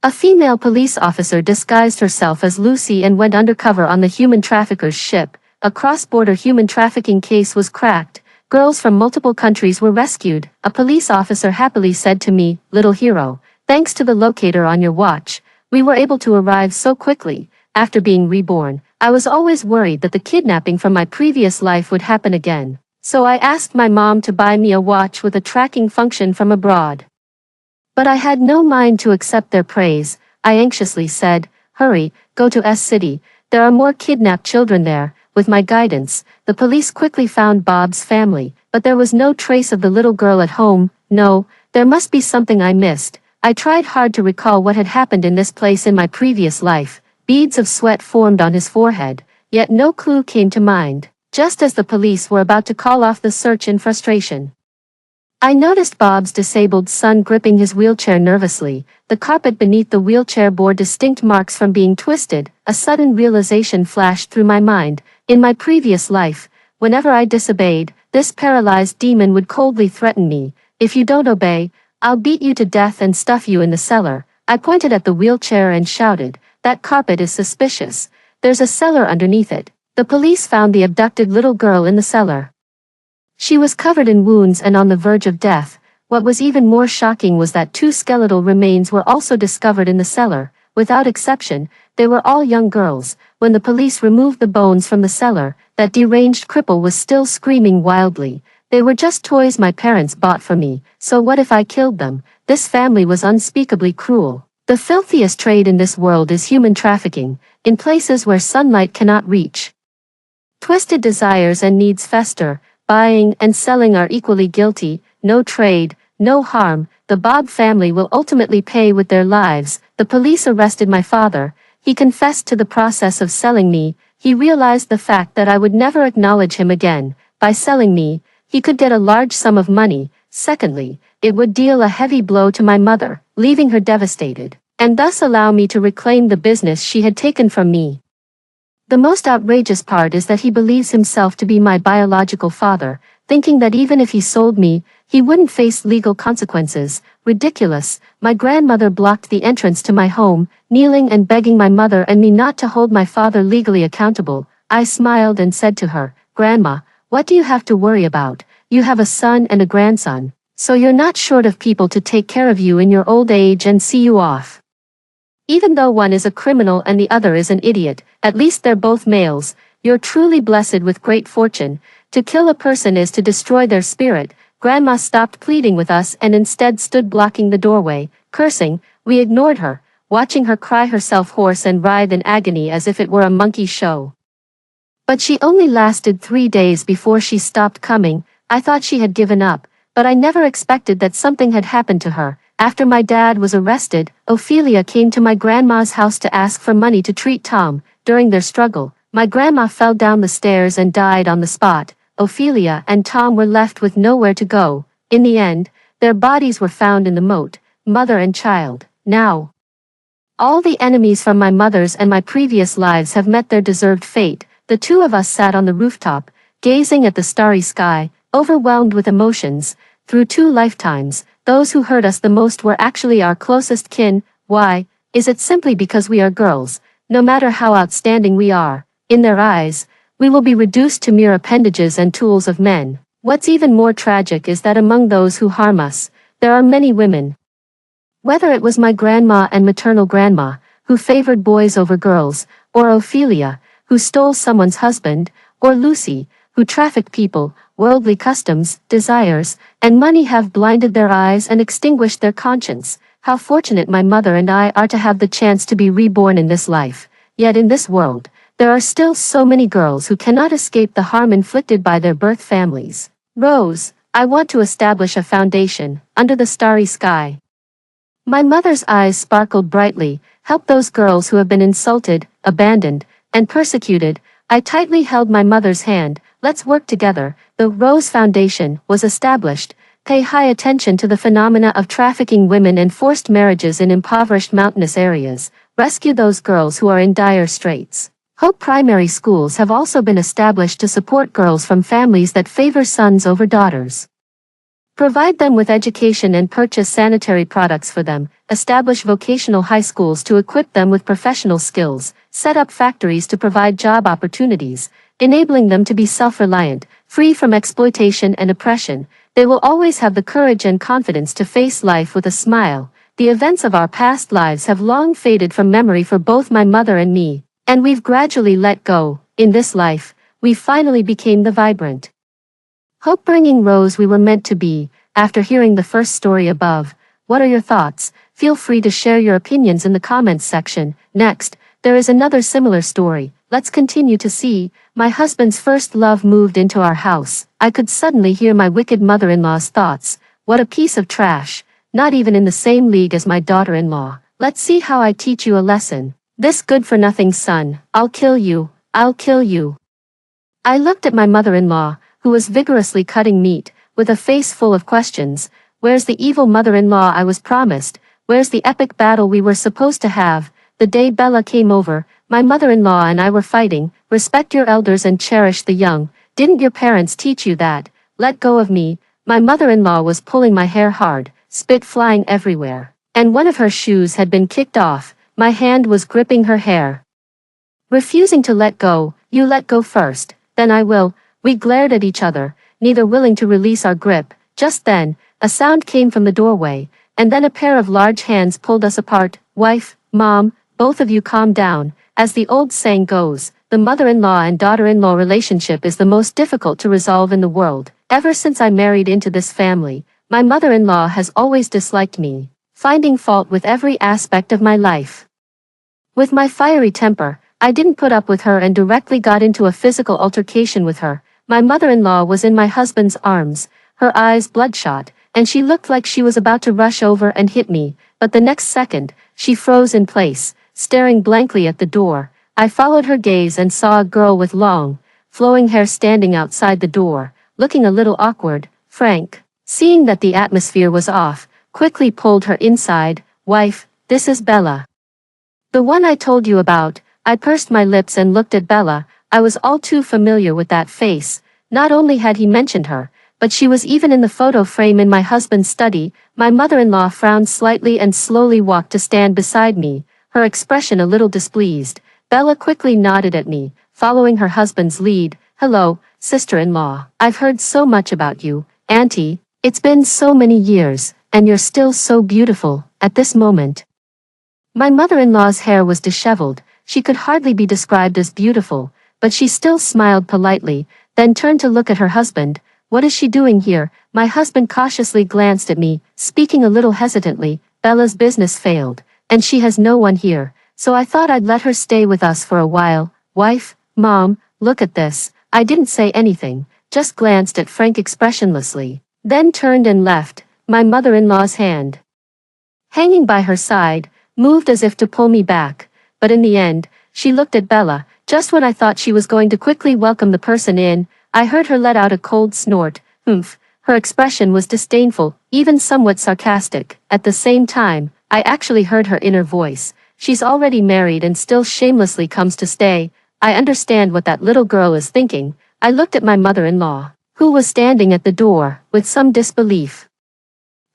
A female police officer disguised herself as Lucy and went undercover on the human trafficker's ship. A cross-border human trafficking case was cracked. Girls from multiple countries were rescued. A police officer happily said to me, "Little hero, thanks to the locator on your watch, we were able to arrive so quickly." After being reborn, I was always worried that the kidnapping from my previous life would happen again. So I asked my mom to buy me a watch with a tracking function from abroad. But I had no mind to accept their praise. I anxiously said, "Hurry, go to S City, there are more kidnapped children there." With my guidance, the police quickly found Bob's family, but there was no trace of the little girl at home. No, there must be something I missed. I tried hard to recall what had happened in this place in my previous life. Beads of sweat formed on his forehead, yet no clue came to mind. Just as the police were about to call off the search in frustration, I noticed Bob's disabled son gripping his wheelchair nervously. The carpet beneath the wheelchair bore distinct marks from being twisted. A sudden realization flashed through my mind. In my previous life, whenever I disobeyed, this paralyzed demon would coldly threaten me. "If you don't obey, I'll beat you to death and stuff you in the cellar." I pointed at the wheelchair and shouted, "That carpet is suspicious. There's a cellar underneath it." The police found the abducted little girl in the cellar. She was covered in wounds and on the verge of death. What was even more shocking was that 2 skeletal remains were also discovered in the cellar. Without exception, they were all young girls. When the police removed the bones from the cellar, that deranged cripple was still screaming wildly. "They were just toys my parents bought for me, so what if I killed them?" This family was unspeakably cruel. The filthiest trade in this world is human trafficking, in places where sunlight cannot reach. Twisted desires and needs fester. Buying and selling are equally guilty. No trade, no harm. The Bob family will ultimately pay with their lives. The police arrested my father. He confessed to the process of selling me. He realized the fact that I would never acknowledge him again. By selling me, he could get a large sum of money. Secondly, it would deal a heavy blow to my mother, leaving her devastated, and thus allow me to reclaim the business she had taken from me. The most outrageous part is that he believes himself to be my biological father, thinking that even if he sold me, he wouldn't face legal consequences. Ridiculous. My grandmother blocked the entrance to my home, kneeling and begging my mother and me not to hold my father legally accountable. I smiled and said to her, "Grandma, what do you have to worry about? You have a son and a grandson, so you're not short of people to take care of you in your old age and see you off. Even though one is a criminal and the other is an idiot, at least they're both males. You're truly blessed with great fortune. To kill a person is to destroy their spirit." Grandma stopped pleading with us and instead stood blocking the doorway. Cursing, we ignored her, watching her cry herself hoarse and writhe in agony as if it were a monkey show. But she only lasted 3 days before she stopped coming. I thought she had given up, but I never expected that something had happened to her. After my dad was arrested, Ophelia came to my grandma's house to ask for money to treat Tom. During their struggle, my grandma fell down the stairs and died on the spot. Ophelia and Tom were left with nowhere to go. In the end, their bodies were found in the moat, mother and child. Now, all the enemies from my mother's and my previous lives have met their deserved fate. The two of us sat on the rooftop, gazing at the starry sky, overwhelmed with emotions. Through 2 lifetimes, those who hurt us the most were actually our closest kin. Why? Is it simply because we are girls? No matter how outstanding we are, in their eyes, we will be reduced to mere appendages and tools of men. What's even more tragic is that among those who harm us, there are many women. Whether it was my grandma and maternal grandma, who favored boys over girls, or Ophelia, who stole someone's husband, or Lucy, who trafficked people, worldly customs, desires, and money have blinded their eyes and extinguished their conscience. How fortunate my mother and I are to have the chance to be reborn in this life. Yet in this world, there are still so many girls who cannot escape the harm inflicted by their birth families. Rose, I want to establish a foundation, under the starry sky. My mother's eyes sparkled brightly. Help those girls who have been insulted, abandoned, and persecuted. I tightly held my mother's hand. Let's work together. The Rose Foundation was established. Pay high attention to the phenomena of trafficking women and forced marriages in impoverished mountainous areas. Rescue those girls who are in dire straits. Hope primary schools have also been established to support girls from families that favor sons over daughters. Provide them with education and purchase sanitary products for them. Establish vocational high schools to equip them with professional skills. Set up factories to provide job opportunities, enabling them to be self-reliant, free from exploitation and oppression. They will always have the courage and confidence to face life with a smile. The events of our past lives have long faded from memory for both my mother and me, and we've gradually let go. In this life, we finally became the vibrant, hope-bringing Rose we were meant to be. After hearing the first story above, what are your thoughts? Feel free to share your opinions in the comments section. Next, there is another similar story. Let's continue to see. My husband's first love moved into our house. I could suddenly hear my wicked mother-in-law's thoughts. What a piece of trash. Not even in the same league as my daughter-in-law. Let's see how I teach you a lesson. This good-for-nothing son. I'll kill you. I'll kill you. I looked at my mother-in-law, who was vigorously cutting meat, with a face full of questions. Where's the evil mother-in-law I was promised? Where's the epic battle we were supposed to have? The day Bella came over, my mother-in-law and I were fighting. Respect your elders and cherish the young. Didn't your parents teach you that? Let go of me. My mother-in-law was pulling my hair hard, spit flying everywhere, and one of her shoes had been kicked off. My hand was gripping her hair, refusing to let go. You let go first, then I will. We glared at each other, neither willing to release our grip. Just then, a sound came from the doorway, and then a pair of large hands pulled us apart. Wife, Mom, both of you calm down. As the old saying goes, the mother-in-law and daughter-in-law relationship is the most difficult to resolve in the world. Ever since I married into this family, my mother-in-law has always disliked me, finding fault with every aspect of my life. With my fiery temper, I didn't put up with her and directly got into a physical altercation with her. My mother-in-law was in my husband's arms, her eyes bloodshot, and she looked like she was about to rush over and hit me, but the next second, she froze in place, staring blankly at the door. I followed her gaze and saw a girl with long, flowing hair standing outside the door, looking a little awkward. Frank, seeing that the atmosphere was off, quickly pulled her inside. Wife, this is Bella, the one I told you about. I pursed my lips and looked at Bella. I was all too familiar with that face. Not only had he mentioned her, but she was even in the photo frame in my husband's study. My mother-in-law frowned slightly and slowly walked to stand beside me, her expression a little displeased. Bella quickly nodded at me, following her husband's lead. Hello, sister-in-law. I've heard so much about you, Auntie. It's been so many years, and you're still so beautiful. At this moment, my mother-in-law's hair was disheveled. She could hardly be described as beautiful, but she still smiled politely, then turned to look at her husband. What is she doing here? My husband cautiously glanced at me, speaking a little hesitantly. Bella's business failed, and she has no one here, so I thought I'd let her stay with us for a while. Wife, Mom, look at this. I didn't say anything, just glanced at Frank expressionlessly, then turned and left. My mother-in-law's hand, hanging by her side, moved as if to pull me back, but in the end, she looked at Bella. Just when I thought she was going to quickly welcome the person in, I heard her let out a cold snort. Humph. Her expression was disdainful, even somewhat sarcastic. At the same time, I actually heard her inner voice. She's already married and still shamelessly comes to stay. I understand what that little girl is thinking. I looked at my mother-in-law, who was standing at the door, with some disbelief.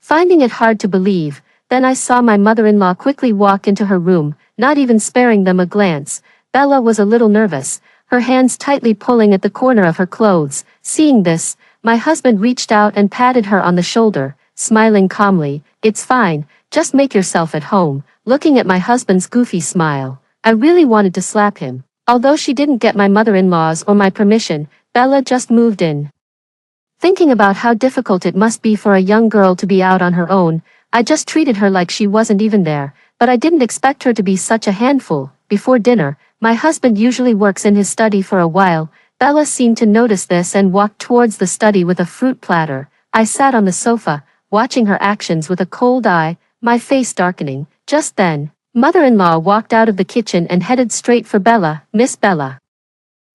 Finding it hard to believe, then I saw my mother-in-law quickly walk into her room, not even sparing them a glance. Bella was a little nervous, her hands tightly pulling at the corner of her clothes. Seeing this, my husband reached out and patted her on the shoulder, smiling calmly. "It's fine, just make yourself at home." Looking at my husband's goofy smile, I really wanted to slap him. Although she didn't get my mother-in-law's or my permission, Bella just moved in. Thinking about how difficult it must be for a young girl to be out on her own, I just treated her like she wasn't even there, but I didn't expect her to be such a handful. Before dinner, my husband usually works in his study for a while. Bella seemed to notice this and walked towards the study with a fruit platter. I sat on the sofa, watching her actions with a cold eye, my face darkening. Just then, mother-in-law walked out of the kitchen and headed straight for Bella. "Miss Bella,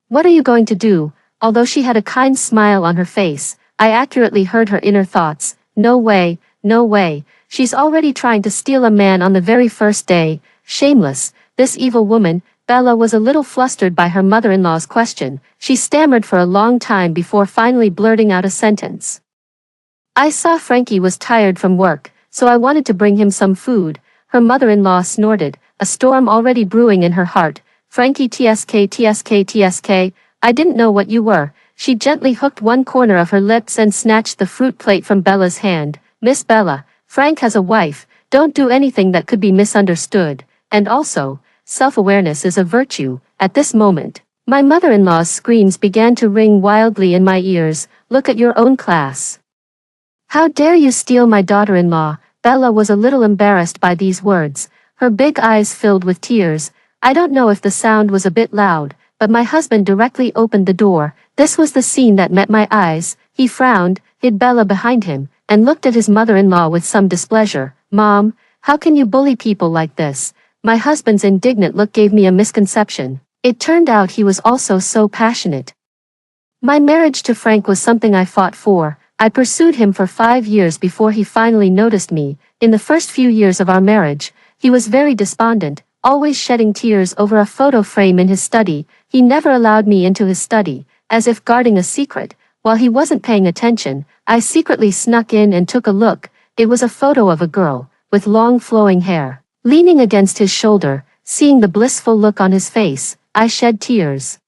what are you going to do?" Although she had a kind smile on her face, I accurately heard her inner thoughts. "No way, no way. She's already trying to steal a man on the very first day. Shameless, this evil woman." Bella was a little flustered by her mother-in-law's question. She stammered for a long time before finally blurting out a sentence. "I saw Frankie was tired from work, so I wanted to bring him some food." Her mother-in-law snorted, a storm already brewing in her heart. "Frankie tsk tsk tsk, I didn't know what you were." She gently hooked one corner of her lips and snatched the fruit plate from Bella's hand. "Miss Bella, Frank has a wife, don't do anything that could be misunderstood. And also, self-awareness is a virtue." At this moment, my mother-in-law's screams began to ring wildly in my ears. "Look at your own class. How dare you steal my daughter-in-law?" Bella was a little embarrassed by these words, her big eyes filled with tears. I don't know if the sound was a bit loud, but my husband directly opened the door. This was the scene that met my eyes. He frowned, hid Bella behind him, and looked at his mother-in-law with some displeasure. "Mom, how can you bully people like this?" My husband's indignant look gave me a misconception. It turned out he was also so passionate. My marriage to Frank was something I fought for. I pursued him for 5 years before he finally noticed me. In the first few years of our marriage, he was very despondent, always shedding tears over a photo frame in his study. He never allowed me into his study, as if guarding a secret. While he wasn't paying attention, I secretly snuck in and took a look. It was a photo of a girl, with long flowing hair. Leaning against his shoulder, seeing the blissful look on his face, I shed tears.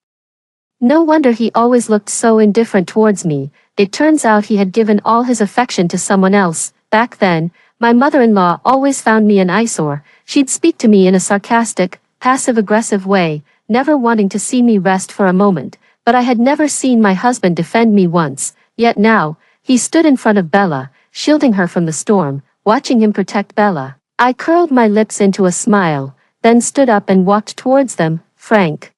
No wonder he always looked so indifferent towards me. It turns out he had given all his affection to someone else. Back then, my mother-in-law always found me an eyesore. She'd speak to me in a sarcastic, passive-aggressive way, never wanting to see me rest for a moment. But I had never seen my husband defend me once. Yet now, he stood in front of Bella, shielding her from the storm, watching him protect Bella. I curled my lips into a smile, then stood up and walked towards them. "Frank.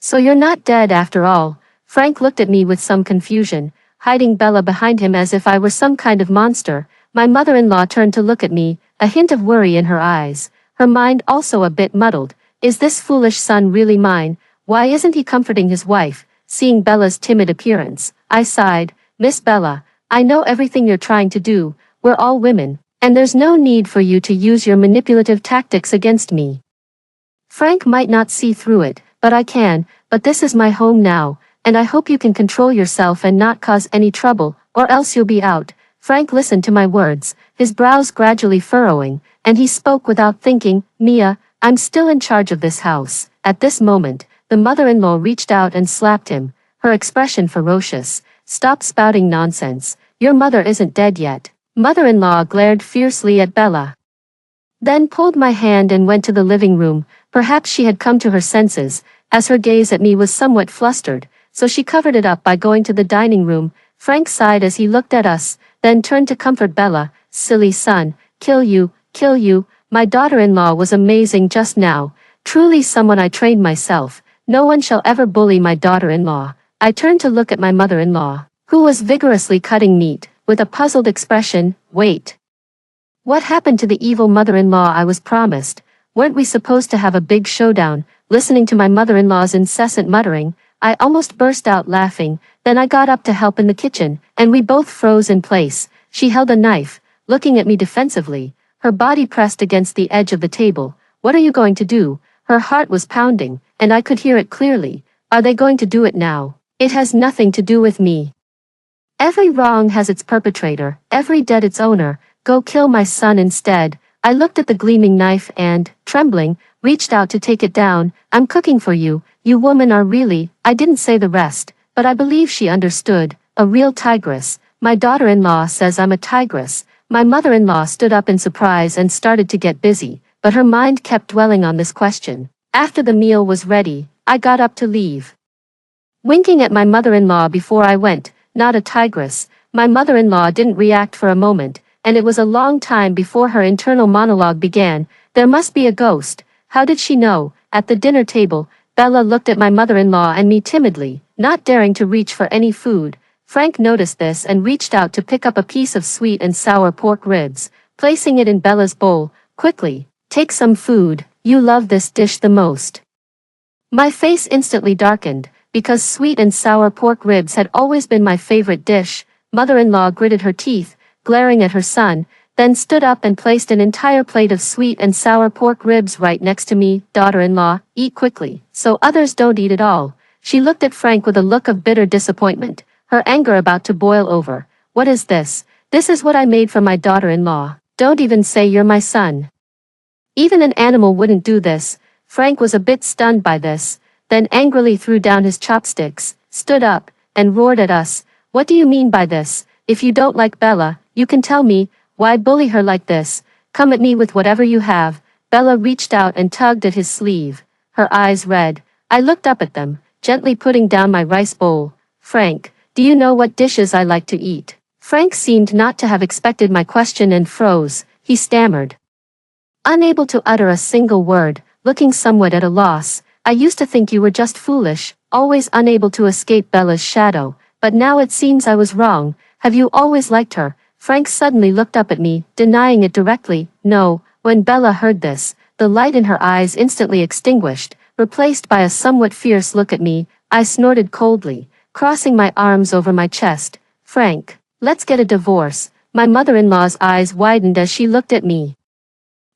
So you're not dead after all." Frank looked at me with some confusion, hiding Bella behind him as if I were some kind of monster. My mother-in-law turned to look at me, a hint of worry in her eyes, her mind also a bit muddled. Is this foolish son really mine? Why isn't he comforting his wife? Seeing Bella's timid appearance, I sighed. "Miss Bella, I know everything you're trying to do. We're all women, and there's no need for you to use your manipulative tactics against me. Frank might not see through it, but I can. But this is my home now, and I hope you can control yourself and not cause any trouble, or else you'll be out." Frank listened to my words, his brows gradually furrowing, and he spoke without thinking. "Mia, I'm still in charge of this house." At this moment, the mother-in-law reached out and slapped him, her expression ferocious. "Stop spouting nonsense. Your mother isn't dead yet." Mother-in-law glared fiercely at Bella, then pulled my hand and went to the living room. Perhaps she had come to her senses, as her gaze at me was somewhat flustered, so she covered it up by going to the dining room. Frank sighed as he looked at us, then turned to comfort Bella. "Silly son, kill you, kill you." My daughter-in-law was amazing just now, truly someone I trained myself. No one shall ever bully my daughter-in-law. I turned to look at my mother-in-law, who was vigorously cutting meat, with a puzzled expression. "Wait. What happened to the evil mother-in-law I was promised? Weren't we supposed to have a big showdown?" Listening to my mother-in-law's incessant muttering, I almost burst out laughing. Then I got up to help in the kitchen, and we both froze in place. She held a knife, looking at me defensively, her body pressed against the edge of the table. "What are you going to do?" Her heart was pounding, and I could hear it clearly. "Are they going to do it now?" It has nothing to do with me. Every wrong has its perpetrator, every debt its owner. Go kill my son instead. I looked at the gleaming knife and, trembling, reached out to take it down. I'm cooking for you, you women are really, I didn't say the rest, but I believe she understood, a real tigress. My daughter-in-law says I'm a tigress. My mother-in-law stood up in surprise and started to get busy, but her mind kept dwelling on this question. After the meal was ready, I got up to leave. Winking at my mother-in-law before I went, not a tigress. My mother-in-law didn't react for a moment, and it was a long time before her internal monologue began. There must be a ghost. How did she know? At the dinner table, Bella looked at my mother-in-law and me timidly, not daring to reach for any food. Frank noticed this and reached out to pick up a piece of sweet and sour pork ribs, placing it in Bella's bowl. Quickly, take some food, you love this dish the most. My face instantly darkened, because sweet and sour pork ribs had always been my favorite dish. Mother-in-law gritted her teeth, glaring at her son, then stood up and placed an entire plate of sweet and sour pork ribs right next to me. Daughter-in-law, eat quickly, so others don't eat at all. She looked at Frank with a look of bitter disappointment, her anger about to boil over. What is this? This is what I made for my daughter-in-law. Don't even say you're my son. Even an animal wouldn't do this. Frank was a bit stunned by this, then angrily threw down his chopsticks, stood up, and roared at us. What do you mean by this? If you don't like Bella, you can tell me. Why bully her like this? Come at me with whatever you have. Bella reached out and tugged at his sleeve, her eyes red. I looked up at them, gently putting down my rice bowl. Frank, do you know what dishes I like to eat? Frank seemed not to have expected my question and froze. He stammered, unable to utter a single word, looking somewhat at a loss. I used to think you were just foolish, always unable to escape Bella's shadow, but now it seems I was wrong. Have you always liked her? Frank suddenly looked up at me, denying it directly. No. When Bella heard this, the light in her eyes instantly extinguished, replaced by a somewhat fierce look at me. I snorted coldly, crossing my arms over my chest. Frank, let's get a divorce. My mother-in-law's eyes widened as she looked at me,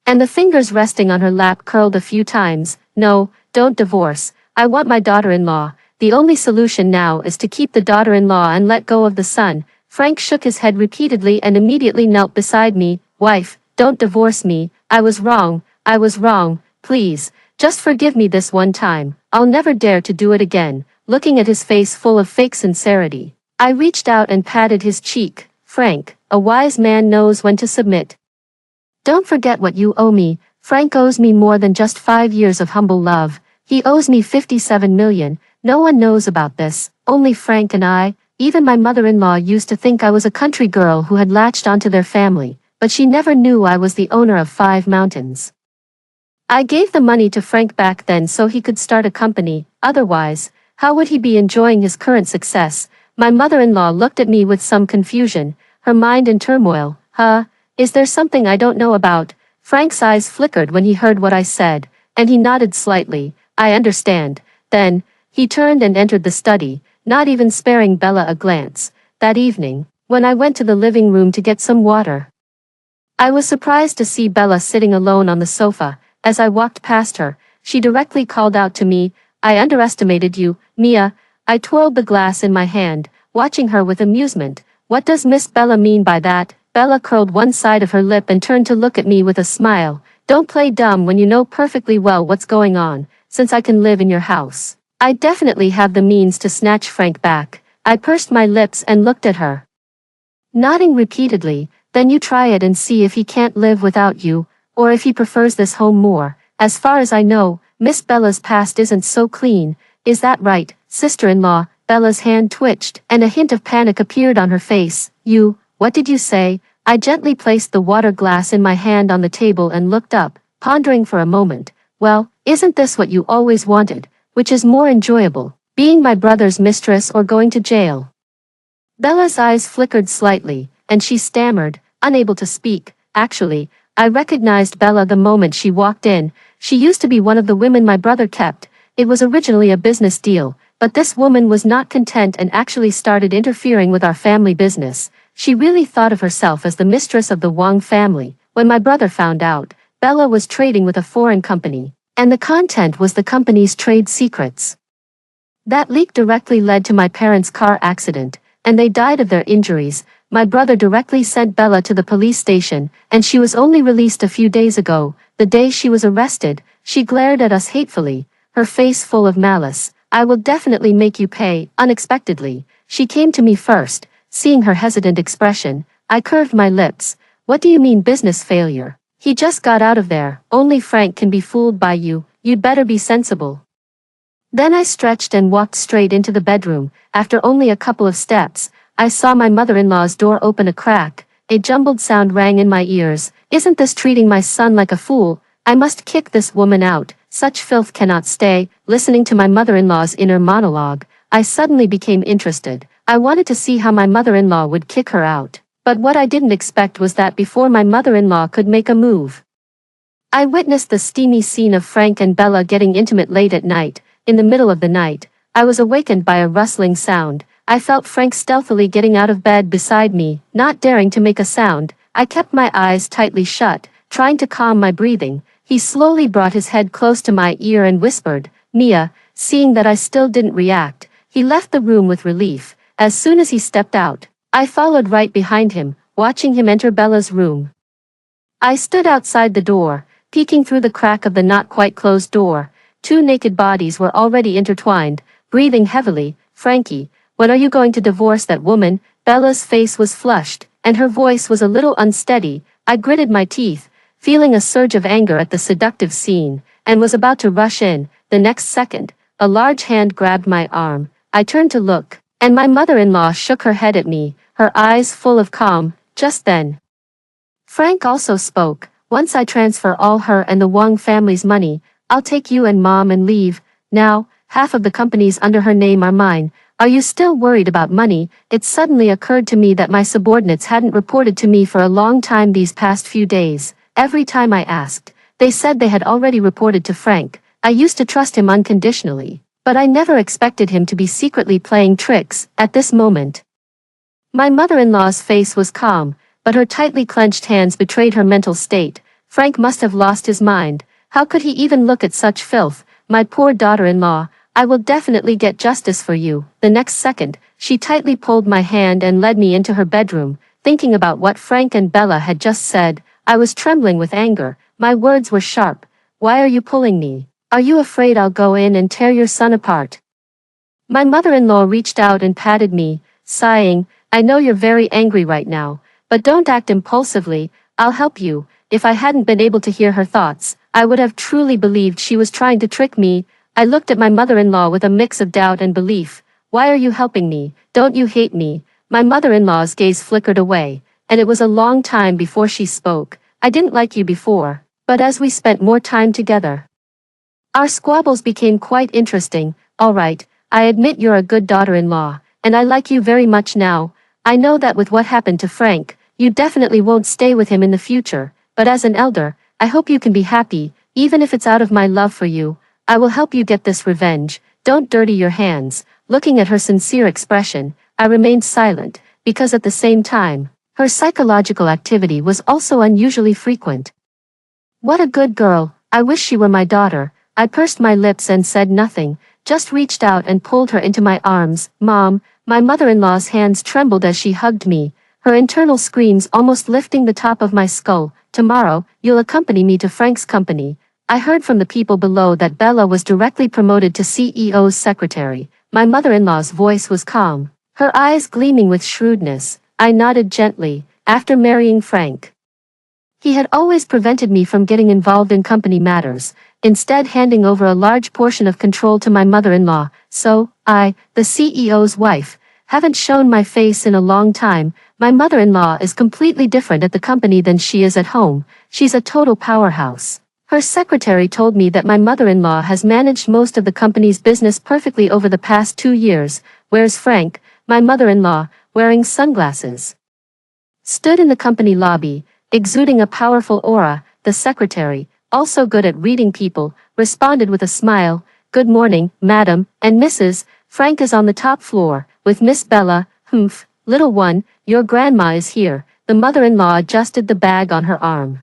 and the fingers resting on her lap curled a few times. No, don't divorce. I want my daughter-in-law. The only solution now is to keep the daughter-in-law and let go of the son. Frank shook his head repeatedly and immediately knelt beside me. Wife, don't divorce me. I was wrong. Please, just forgive me this one time. I'll never dare to do it again. Looking at his face full of fake sincerity, I reached out and patted his cheek. Frank, a wise man knows when to submit. Don't forget what you owe me. Frank owes me more than just 5 years of humble love. He owes me 57 million. No one knows about this, only Frank and I. Even my mother-in-law used to think I was a country girl who had latched onto their family, but she never knew I was the owner of 5 mountains. I gave the money to Frank back then so he could start a company. Otherwise, how would he be enjoying his current success? My mother-in-law looked at me with some confusion, her mind in turmoil. Is there something I don't know about? Frank's eyes flickered when he heard what I said, and he nodded slightly. I understand. Then, he turned and entered the study, not even sparing Bella a glance. That evening, when I went to the living room to get some water, I was surprised to see Bella sitting alone on the sofa. As I walked past her, she directly called out to me, I underestimated you, Mia. I twirled the glass in my hand, watching her with amusement. What does Miss Bella mean by that? Bella curled one side of her lip and turned to look at me with a smile. Don't play dumb when you know perfectly well what's going on. Since I can live in your house, I definitely have the means to snatch Frank back. I pursed my lips and looked at her, nodding repeatedly. Then you try it and see if he can't live without you, or if he prefers this home more. As far as I know, Miss Bella's past isn't so clean. Is that right, sister-in-law? Bella's hand twitched, and a hint of panic appeared on her face. What did you say? I gently placed the water glass in my hand on the table and looked up, pondering for a moment. Well, isn't this what you always wanted? Which is more enjoyable, being my brother's mistress or going to jail? Bella's eyes flickered slightly, and she stammered, unable to speak. Actually, I recognized Bella the moment she walked in. She used to be one of the women my brother kept. It was originally a business deal, but this woman was not content and actually started interfering with our family business. She really thought of herself as the mistress of the Wang family. When my brother found out, Bella was trading with a foreign company, and the content was the company's trade secrets. That leak directly led to my parents' car accident, and they died of their injuries. My brother directly sent Bella to the police station, and she was only released a few days ago. The day she was arrested, she glared at us hatefully, her face full of malice. I will definitely make you pay. Unexpectedly, she came to me first. Seeing her hesitant expression, I curved my lips. What do you mean business failure? He just got out of there. Only Frank can be fooled by you. You'd better be sensible. Then I stretched and walked straight into the bedroom. After only a couple of steps, I saw my mother-in-law's door open a crack. A jumbled sound rang in my ears. Isn't this treating my son like a fool? I must kick this woman out. Such filth cannot stay. Listening to my mother-in-law's inner monologue, I suddenly became interested. I wanted to see how my mother-in-law would kick her out. But what I didn't expect was that before my mother-in-law could make a move, I witnessed the steamy scene of Frank and Bella getting intimate late at night. In the middle of the night, I was awakened by a rustling sound. I felt Frank stealthily getting out of bed beside me, not daring to make a sound. I kept my eyes tightly shut, trying to calm my breathing. He slowly brought his head close to my ear and whispered, "Mia." Seeing that I still didn't react, he left the room with relief. As soon as he stepped out, I followed right behind him, watching him enter Bella's room. I stood outside the door, peeking through the crack of the not quite closed door. Two naked bodies were already intertwined, breathing heavily. "Frankie, when are you going to divorce that woman?" Bella's face was flushed, and her voice was a little unsteady. I gritted my teeth, feeling a surge of anger at the seductive scene, and was about to rush in. The next second, a large hand grabbed my arm. I turned to look, and my mother-in-law shook her head at me, her eyes full of calm. Just then, Frank also spoke. "Once I transfer all her and the Wang family's money, I'll take you and Mom and leave. Now, half of the companies under her name are mine. Are you still worried about money?" It suddenly occurred to me that my subordinates hadn't reported to me for a long time these past few days. Every time I asked, they said they had already reported to Frank. I used to trust him unconditionally, but I never expected him to be secretly playing tricks. At this moment, my mother-in-law's face was calm, but her tightly clenched hands betrayed her mental state. Frank must have lost his mind. How could he even look at such filth? My poor daughter-in-law, I will definitely get justice for you. The next second, she tightly pulled my hand and led me into her bedroom. Thinking about what Frank and Bella had just said, I was trembling with anger. My words were sharp. "Why are you pulling me? Are you afraid I'll go in and tear your son apart?" My mother-in-law reached out and patted me, sighing, "I know you're very angry right now, but don't act impulsively. I'll help you." If I hadn't been able to hear her thoughts, I would have truly believed she was trying to trick me. I looked at my mother-in-law with a mix of doubt and belief. "Why are you helping me? Don't you hate me?" My mother-in-law's gaze flickered away, and it was a long time before she spoke. "I didn't like you before, but as we spent more time together, our squabbles became quite interesting. All right, I admit you're a good daughter-in-law, and I like you very much now. I know that with what happened to Frank, you definitely won't stay with him in the future, but as an elder, I hope you can be happy, even if it's out of my love for you. I will help you get this revenge. Don't dirty your hands." Looking at her sincere expression, I remained silent, because at the same time, her psychological activity was also unusually frequent. What a good girl. I wish she were my daughter. I pursed my lips and said nothing, just reached out and pulled her into my arms. "Mom." My mother-in-law's hands trembled as she hugged me, her internal screams almost lifting the top of my skull. "Tomorrow, you'll accompany me to Frank's company." I heard from the people below that Bella was directly promoted to CEO's secretary. My mother-in-law's voice was calm, her eyes gleaming with shrewdness. I nodded gently. After marrying Frank, he had always prevented me from getting involved in company matters, instead handing over a large portion of control to my mother-in-law. So, I, the CEO's wife, haven't shown my face in a long time. My mother-in-law is completely different at the company than she is at home. She's a total powerhouse. Her secretary told me that my mother-in-law has managed most of the company's business perfectly over the past 2 years, whereas Frank, my mother-in-law, wearing sunglasses, stood in the company lobby, exuding a powerful aura. The secretary, also good at reading people, responded with a smile. "Good morning, Madam and Mrs. Frank is on the top floor, with Miss Bella. Humph, little one, your grandma is here." The mother-in-law adjusted the bag on her arm,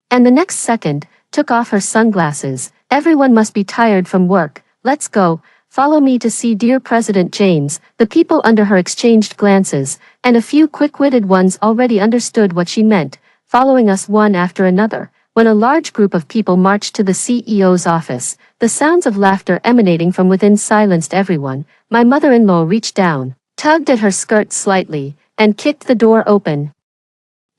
and the next second, took off her sunglasses. "Everyone must be tired from work. Let's go." Follow me to see dear President James." The people under her exchanged glances, and a few quick-witted ones already understood what she meant, following us one after another. When a large group of people marched to the CEO's office, the sounds of laughter emanating from within silenced everyone. My mother-in-law reached down, tugged at her skirt slightly, and kicked the door open.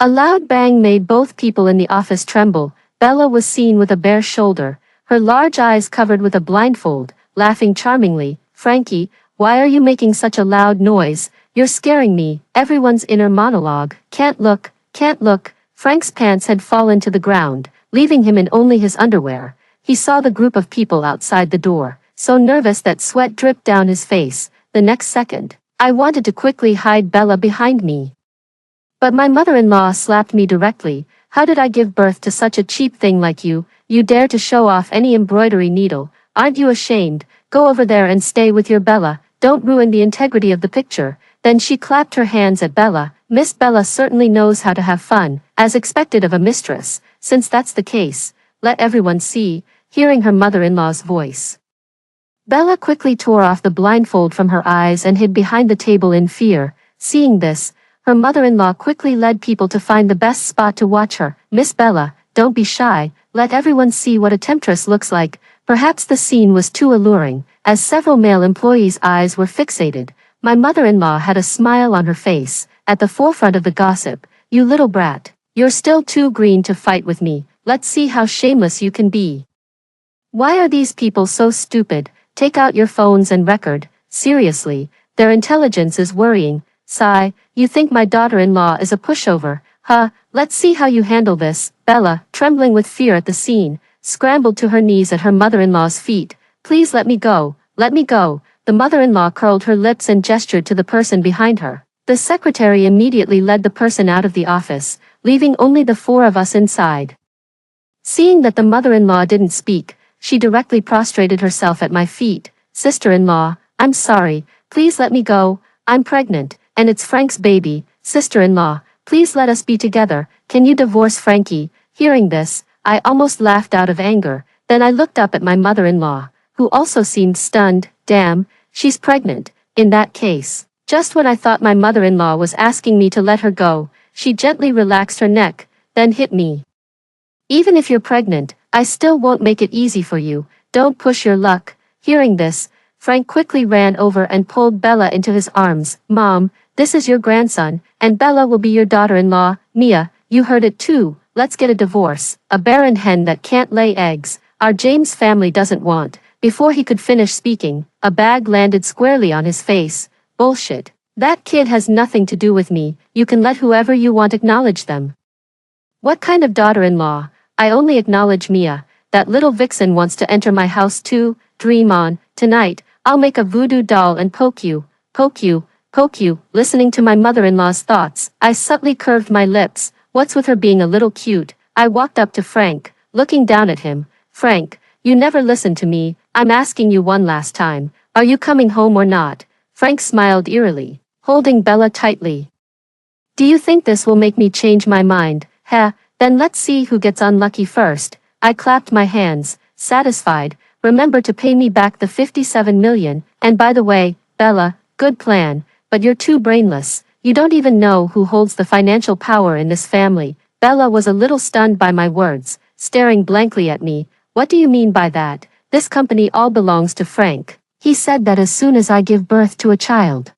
A loud bang made both people in the office tremble. Bella was seen with a bare shoulder, her large eyes covered with a blindfold, laughing charmingly. "Frankie, why are you making such a loud noise? You're scaring me." Everyone's inner monologue. Can't look, can't look." Frank's pants had fallen to the ground, leaving him in only his underwear. He saw the group of people outside the door, so nervous that sweat dripped down his face. The next second, I wanted to quickly hide Bella behind me. But my mother-in-law slapped me directly. "How did I give birth to such a cheap thing like you? You dare to show off any embroidery needle? Aren't you ashamed? Go over there and stay with your Bella. Don't ruin the integrity of the picture." Then she clapped her hands at Bella. "Miss Bella certainly knows how to have fun, as expected of a mistress. Since that's the case, let everyone see." Hearing her mother-in-law's voice, Bella quickly tore off the blindfold from her eyes and hid behind the table in fear. Seeing this, her mother-in-law quickly led people to find the best spot to watch her. "Miss Bella, don't be shy. Let everyone see what a temptress looks like." Perhaps the scene was too alluring, as several male employees' eyes were fixated. My mother-in-law had a smile on her face, at the forefront of the gossip. "You little brat, you're still too green to fight with me. Let's see how shameless you can be. Why are these people so stupid? Take out your phones and record. Seriously, their intelligence is worrying." Sigh, "You think my daughter-in-law is a pushover, huh? Let's see how you handle this." Bella, trembling with fear at the scene, scrambled to her knees at her mother-in-law's feet. "Please let me go, let me go." The mother-in-law curled her lips and gestured to the person behind her. The secretary immediately led the person out of the office, leaving only the four of us inside. Seeing that the mother-in-law didn't speak, she directly prostrated herself at my feet. "Sister-in-law, I'm sorry, please let me go. I'm pregnant, and it's Frank's baby." "Sister-in-law, please let us be together. Can you divorce Frankie?" Hearing this, I almost laughed out of anger. Then I looked up at my mother-in-law, who also seemed stunned. "Damn, she's pregnant." In that case, just when I thought my mother-in-law was asking me to let her go, she gently relaxed her neck, then hit me. "Even if you're pregnant, I still won't make it easy for you. Don't push your luck." Hearing this, Frank quickly ran over and pulled Bella into his arms. "Mom, this is your grandson, and Bella will be your daughter-in-law." "Mia, you heard it too. Let's get a divorce. A barren hen that can't lay eggs, our James family doesn't want." Before he could finish speaking, a bag landed squarely on his face. "Bullshit. That kid has nothing to do with me. You can let whoever you want acknowledge them." "What kind of daughter-in-law? I only acknowledge Mia. That little vixen wants to enter my house too. Dream on. Tonight, I'll make a voodoo doll and poke you, poke you, poke you." Listening to my mother-in-law's thoughts, I subtly curved my lips. What's with her being a little cute? I walked up to Frank, looking down at him. "Frank, you never listen to me. I'm asking you one last time. Are you coming home or not?" Frank smiled eerily, holding Bella tightly. "Do you think this will make me change my mind? Heh, then let's see who gets unlucky first." I clapped my hands, satisfied. "Remember to pay me back the 57 million, and by the way, Bella, good plan, but you're too brainless. You don't even know who holds the financial power in this family." Bella was a little stunned by my words, staring blankly at me. "What do you mean by that? This company all belongs to Frank. He said that as soon as I give birth to a child,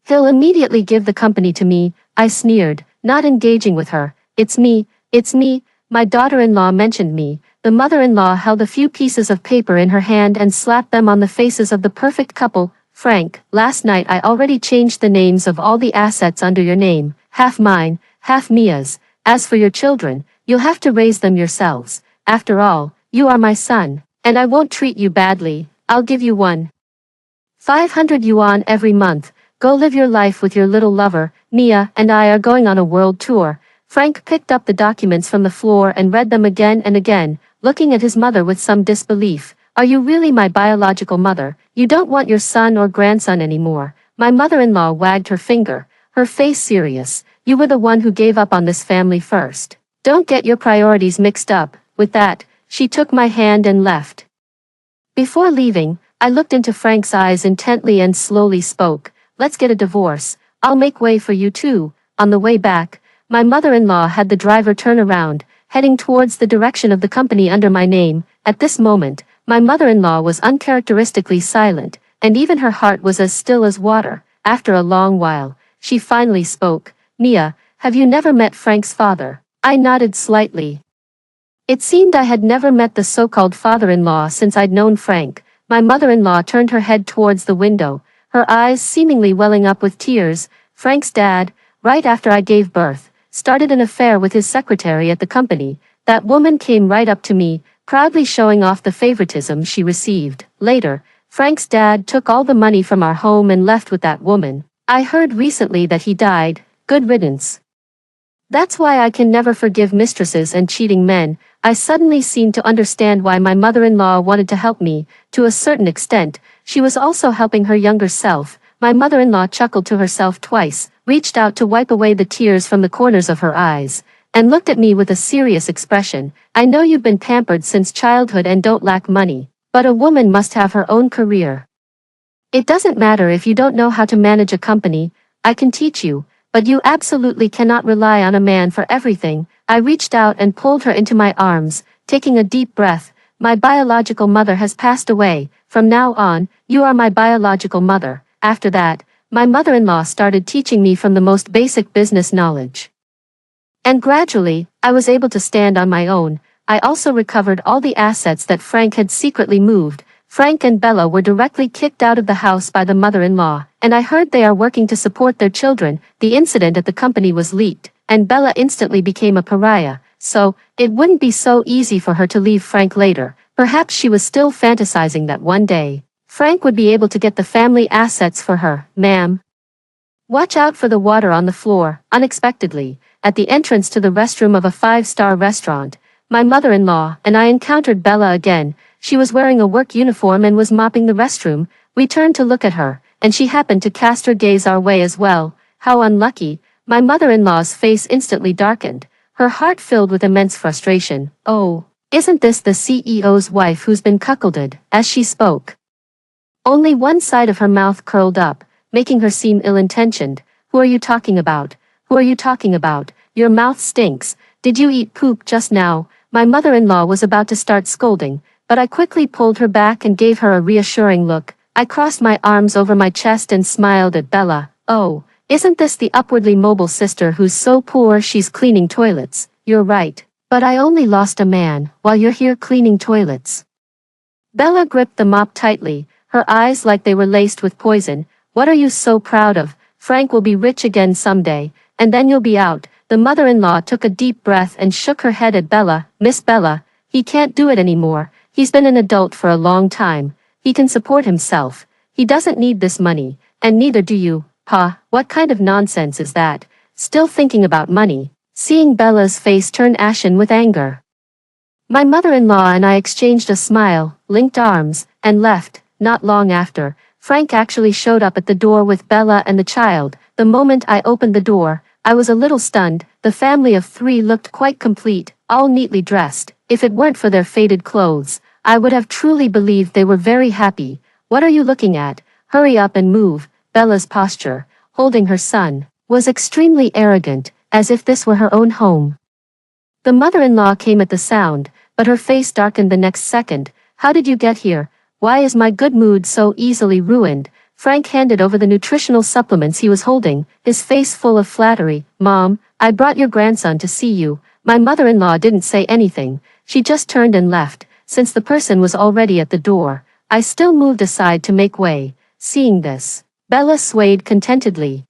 he'll immediately give the company to me." I sneered, not engaging with her. It's me. My daughter-in-law mentioned me." The mother-in-law held a few pieces of paper in her hand and slapped them on the faces of the perfect couple. "Frank, last night I already changed the names of all the assets under your name, half mine, half Mia's. As for your children, you'll have to raise them yourselves. After all, you are my son, and I won't treat you badly. I'll give you 1,500 yuan every month. Go live your life with your little lover. Mia and I are going on a world tour." Frank picked up the documents from the floor and read them again and again, looking at his mother with some disbelief. "Are you really my biological mother? You don't want your son or grandson anymore?" My mother-in-law wagged her finger, her face serious. "You were the one who gave up on this family first. Don't get your priorities mixed up." With that, she took my hand and left. Before leaving, I looked into Frank's eyes intently and slowly spoke. Let's get a divorce. I'll make way for you too. On the way back, my mother-in-law had the driver turn around, heading towards the direction of the company under my name. At this moment, my mother-in-law was uncharacteristically silent, and even her heart was as still as water. After a long while, she finally spoke. Mia, have you never met Frank's father? I nodded slightly. It seemed I had never met the so-called father-in-law since I'd known Frank. My mother-in-law turned her head towards the window, her eyes seemingly welling up with tears. Frank's dad, right after I gave birth, started an affair with his secretary at the company. That woman came right up to me, proudly showing off the favoritism she received. Later, Frank's dad took all the money from our home and left with that woman. I heard recently that he died. Good riddance. That's why I can never forgive mistresses and cheating men. I suddenly seemed to understand why my mother-in-law wanted to help me. To a certain extent, she was also helping her younger self. My mother-in-law chuckled to herself twice, reached out to wipe away the tears from the corners of her eyes, and looked at me with a serious expression. I know you've been pampered since childhood and don't lack money, but a woman must have her own career. It doesn't matter if you don't know how to manage a company, I can teach you, but you absolutely cannot rely on a man for everything. I reached out and pulled her into my arms, taking a deep breath. My biological mother has passed away. From now on, you are my biological mother. After that, my mother-in-law started teaching me from the most basic business knowledge. And gradually, I was able to stand on my own. I also recovered all the assets that Frank had secretly moved. Frank and Bella were directly kicked out of the house by the mother-in-law, and I heard they are working to support their children. The incident at the company was leaked, and Bella instantly became a pariah, so it wouldn't be so easy for her to leave Frank later. Perhaps she was still fantasizing that one day Frank would be able to get the family assets for her. Ma'am, watch out for the water on the floor. Unexpectedly, at the entrance to the restroom of a five-star restaurant, my mother-in-law and I encountered Bella again. She was wearing a work uniform and was mopping the restroom. We turned to look at her, and she happened to cast her gaze our way as well. How unlucky. My mother-in-law's face instantly darkened, her heart filled with immense frustration. Oh, isn't this the CEO's wife who's been cuckolded? As she spoke, only one side of her mouth curled up, making her seem ill-intentioned. Who are you talking about? Who are you talking about? Your mouth stinks. Did you eat poop just now? My mother-in-law was about to start scolding, but I quickly pulled her back and gave her a reassuring look. I crossed my arms over my chest and smiled at Bella. Oh, isn't this the upwardly mobile sister who's so poor she's cleaning toilets? You're right, but I only lost a man while you're here cleaning toilets. Bella gripped the mop tightly, her eyes like they were laced with poison. What are you so proud of? Frank will be rich again someday, and then you'll be out. The mother-in-law took a deep breath and shook her head at Bella. Miss Bella, he can't do it anymore. He's been an adult for a long time. He can support himself. He doesn't need this money, and neither do you. Pa, what kind of nonsense is that? Still thinking about money? Seeing Bella's face turn ashen with anger, my mother-in-law and I exchanged a smile, linked arms, and left. Not long after, Frank actually showed up at the door with Bella and the child. The moment I opened the door, I was a little stunned. The family of three looked quite complete, all neatly dressed. If it weren't for their faded clothes, I would have truly believed they were very happy. What are you looking at? Hurry up and move. Bella's posture, holding her son, was extremely arrogant, as if this were her own home. The mother-in-law came at the sound, but her face darkened the next second. How did you get here? Why is my good mood so easily ruined? Frank handed over the nutritional supplements he was holding, his face full of flattery. Mom, I brought your grandson to see you. My mother-in-law didn't say anything. She just turned and left. Since the person was already at the door, I still moved aside to make way. Seeing this, Bella swayed contentedly,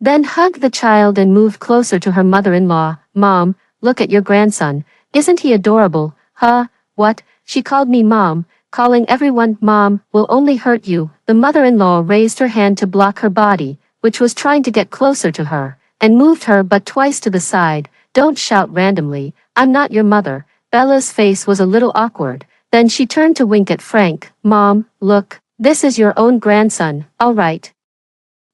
then hugged the child and moved closer to her mother-in-law. Mom, look at your grandson. Isn't he adorable? Huh? What? She called me mom. Calling everyone mom will only hurt you. The mother-in-law raised her hand to block her body, which was trying to get closer to her, and moved her butt twice to the side. Don't shout randomly. I'm not your mother. Bella's face was a little awkward. Then she turned to wink at Frank. Mom, look, this is your own grandson, all right?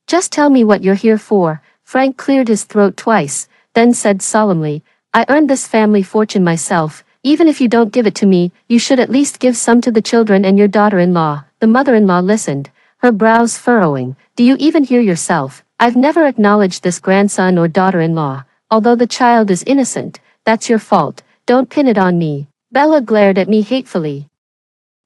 Just tell me what you're here for. Frank cleared his throat twice, then said solemnly, I earned this family fortune myself. Even if you don't give it to me, you should at least give some to the children and your daughter-in-law. The The mother-in-law listened, her brows furrowing. Do you even hear yourself? I've never acknowledged this grandson or daughter-in-law. Although the child is innocent, that's your fault. Don't pin it on me. Bella glared at me hatefully,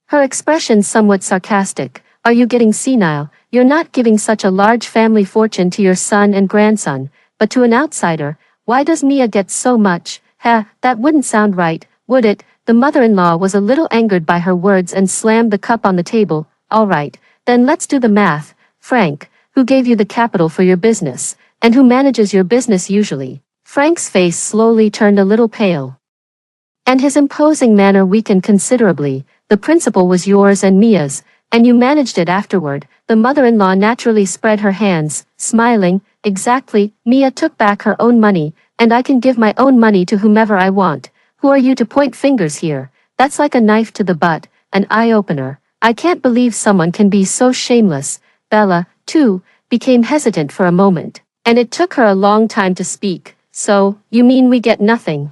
her expression somewhat sarcastic. Are you getting senile? You're not giving such a large family fortune to your son and grandson, but to an outsider. Why does Mia get so much? That wouldn't sound right, would it? The mother-in-law was a little angered by her words and slammed the cup on the table. All right, then let's do the math. Frank, who gave you the capital for your business, and who manages your business usually? Frank's face slowly turned a little pale, and his imposing manner weakened considerably. The principal was yours and Mia's, and you managed it afterward. The mother-in-law naturally spread her hands, smiling. Exactly, Mia took back her own money, and I can give my own money to whomever I want. Who are you to point fingers here? That's like a knife to the butt, an eye-opener. I can't believe someone can be so shameless. Bella, too, became hesitant for a moment, and it took her a long time to speak. So, you mean we get nothing?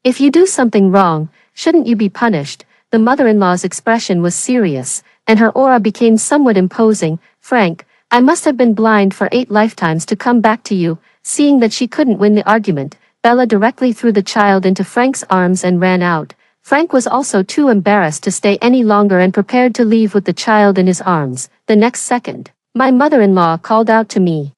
If you do something wrong, shouldn't you be punished? The mother-in-law's expression was serious, and her aura became somewhat imposing. Frank, I must have been blind for 8 lifetimes to come back to you. Seeing that she couldn't win the argument, Bella directly threw the child into Frank's arms and ran out. Frank was also too embarrassed to stay any longer and prepared to leave with the child in his arms. The next second, my mother-in-law called out to me,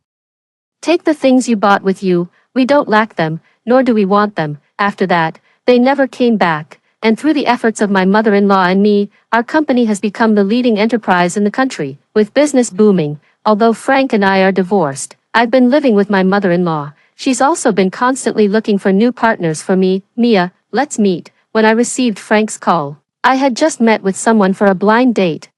"Take the things you bought with you. We don't lack them, nor do we want them." After that, they never came back, and through the efforts of my mother-in-law and me, our company has become the leading enterprise in the country, with business booming. Although Frank and I are divorced, I've been living with my mother-in-law. She's also been constantly looking for new partners for me. Mia, let's meet. When I received Frank's call, I had just met with someone for a blind date.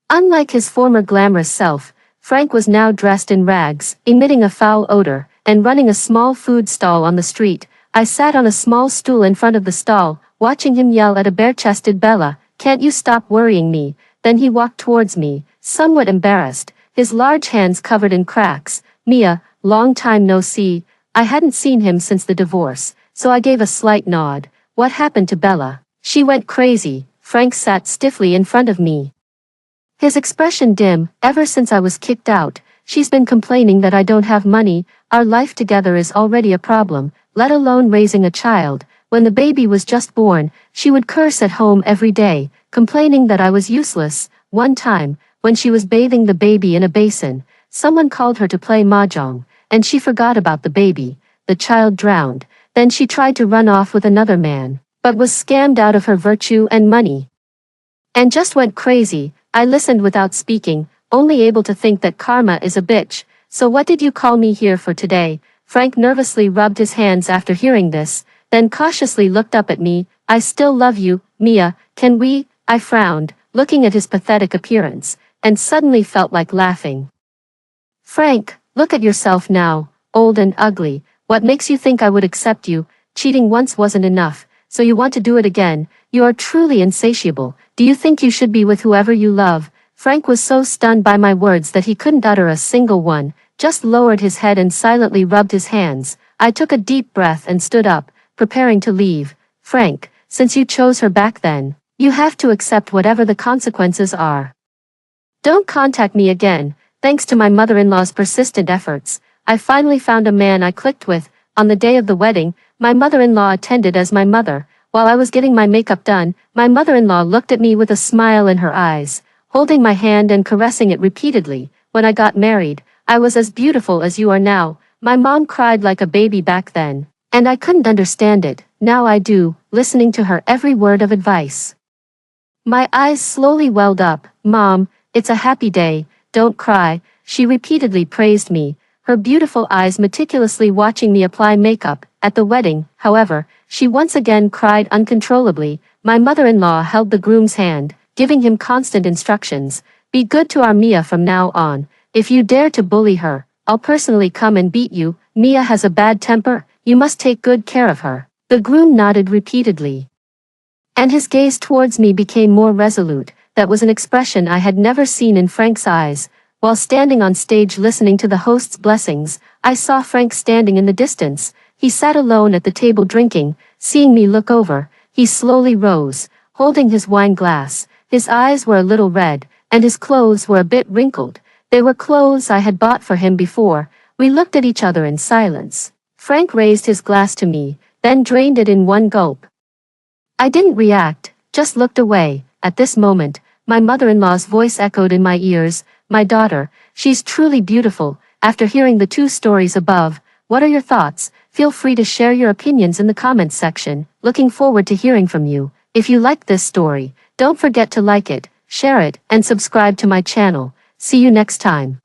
Unlike his former glamorous self, Frank was now dressed in rags, emitting a foul odor, and running a small food stall on the street. I sat on a small stool in front of the stall, watching him yell at a bare-chested Bella, "Can't you stop worrying me?" Then he walked towards me, somewhat embarrassed, his large hands covered in cracks. "Mia, long time no see." I hadn't seen him since the divorce, so I gave a slight nod. "What happened to Bella?" "She went crazy." Frank sat stiffly in front of me, his expression dim. "Ever since I was kicked out, she's been complaining that I don't have money. Our life together is already a problem, let alone raising a child. When the baby was just born, she would curse at home every day, complaining that I was useless. One time, when she was bathing the baby in a basin, someone called her to play mahjong, and she forgot about the baby. The child drowned. Then she tried to run off with another man, but was scammed out of her virtue and money, and just went crazy." I listened without speaking, only able to think that karma is a bitch. "So what did you call me here for today?" Frank nervously rubbed his hands after hearing this, then cautiously looked up at me. "I still love you, Mia. Can we?" I frowned, looking at his pathetic appearance, and suddenly felt like laughing. "Frank, look at yourself now, old and ugly. What makes you think I would accept you? Cheating once wasn't enough, so you want to do it again. You are truly insatiable. Do you think you should be with whoever you love?" Frank was so stunned by my words that he couldn't utter a single one, just lowered his head and silently rubbed his hands. I took a deep breath and stood up, preparing to leave. "Frank, since you chose her back then, you have to accept whatever the consequences are. Don't contact me again." Thanks to my mother-in-law's persistent efforts, I finally found a man I clicked with. On the day of the wedding, my mother-in-law attended as my mother. While I was getting my makeup done, my mother-in-law looked at me with a smile in her eyes, holding my hand and caressing it repeatedly. "When I got married, I was as beautiful as you are now." My mom cried like a baby back then, and I couldn't understand it. Now I do, listening to her every word of advice. My eyes slowly welled up. "Mom, it's a happy day, don't cry." She repeatedly praised me, her beautiful eyes meticulously watching me apply makeup. At the wedding, however, she once again cried uncontrollably. My mother-in-law held the groom's hand, giving him constant instructions. "Be good to our Mia from now on. If you dare to bully her, I'll personally come and beat you. Mia has a bad temper, you must take good care of her." The groom nodded repeatedly, and his gaze towards me became more resolute. That was an expression I had never seen in Frank's eyes. While standing on stage listening to the host's blessings, I saw Frank standing in the distance. He sat alone at the table drinking. Seeing me look over, he slowly rose, holding his wine glass. His eyes were a little red, and his clothes were a bit wrinkled. They were clothes I had bought for him before. We looked at each other in silence. Frank raised his glass to me, then drained it in one gulp. I didn't react, just looked away. At this moment, my mother-in-law's voice echoed in my ears. My daughter, she's truly beautiful. After hearing the two stories above, what are your thoughts? Feel free to share your opinions in the comments section. Looking forward to hearing from you. If you liked this story, don't forget to like it, share it, and subscribe to my channel. See you next time.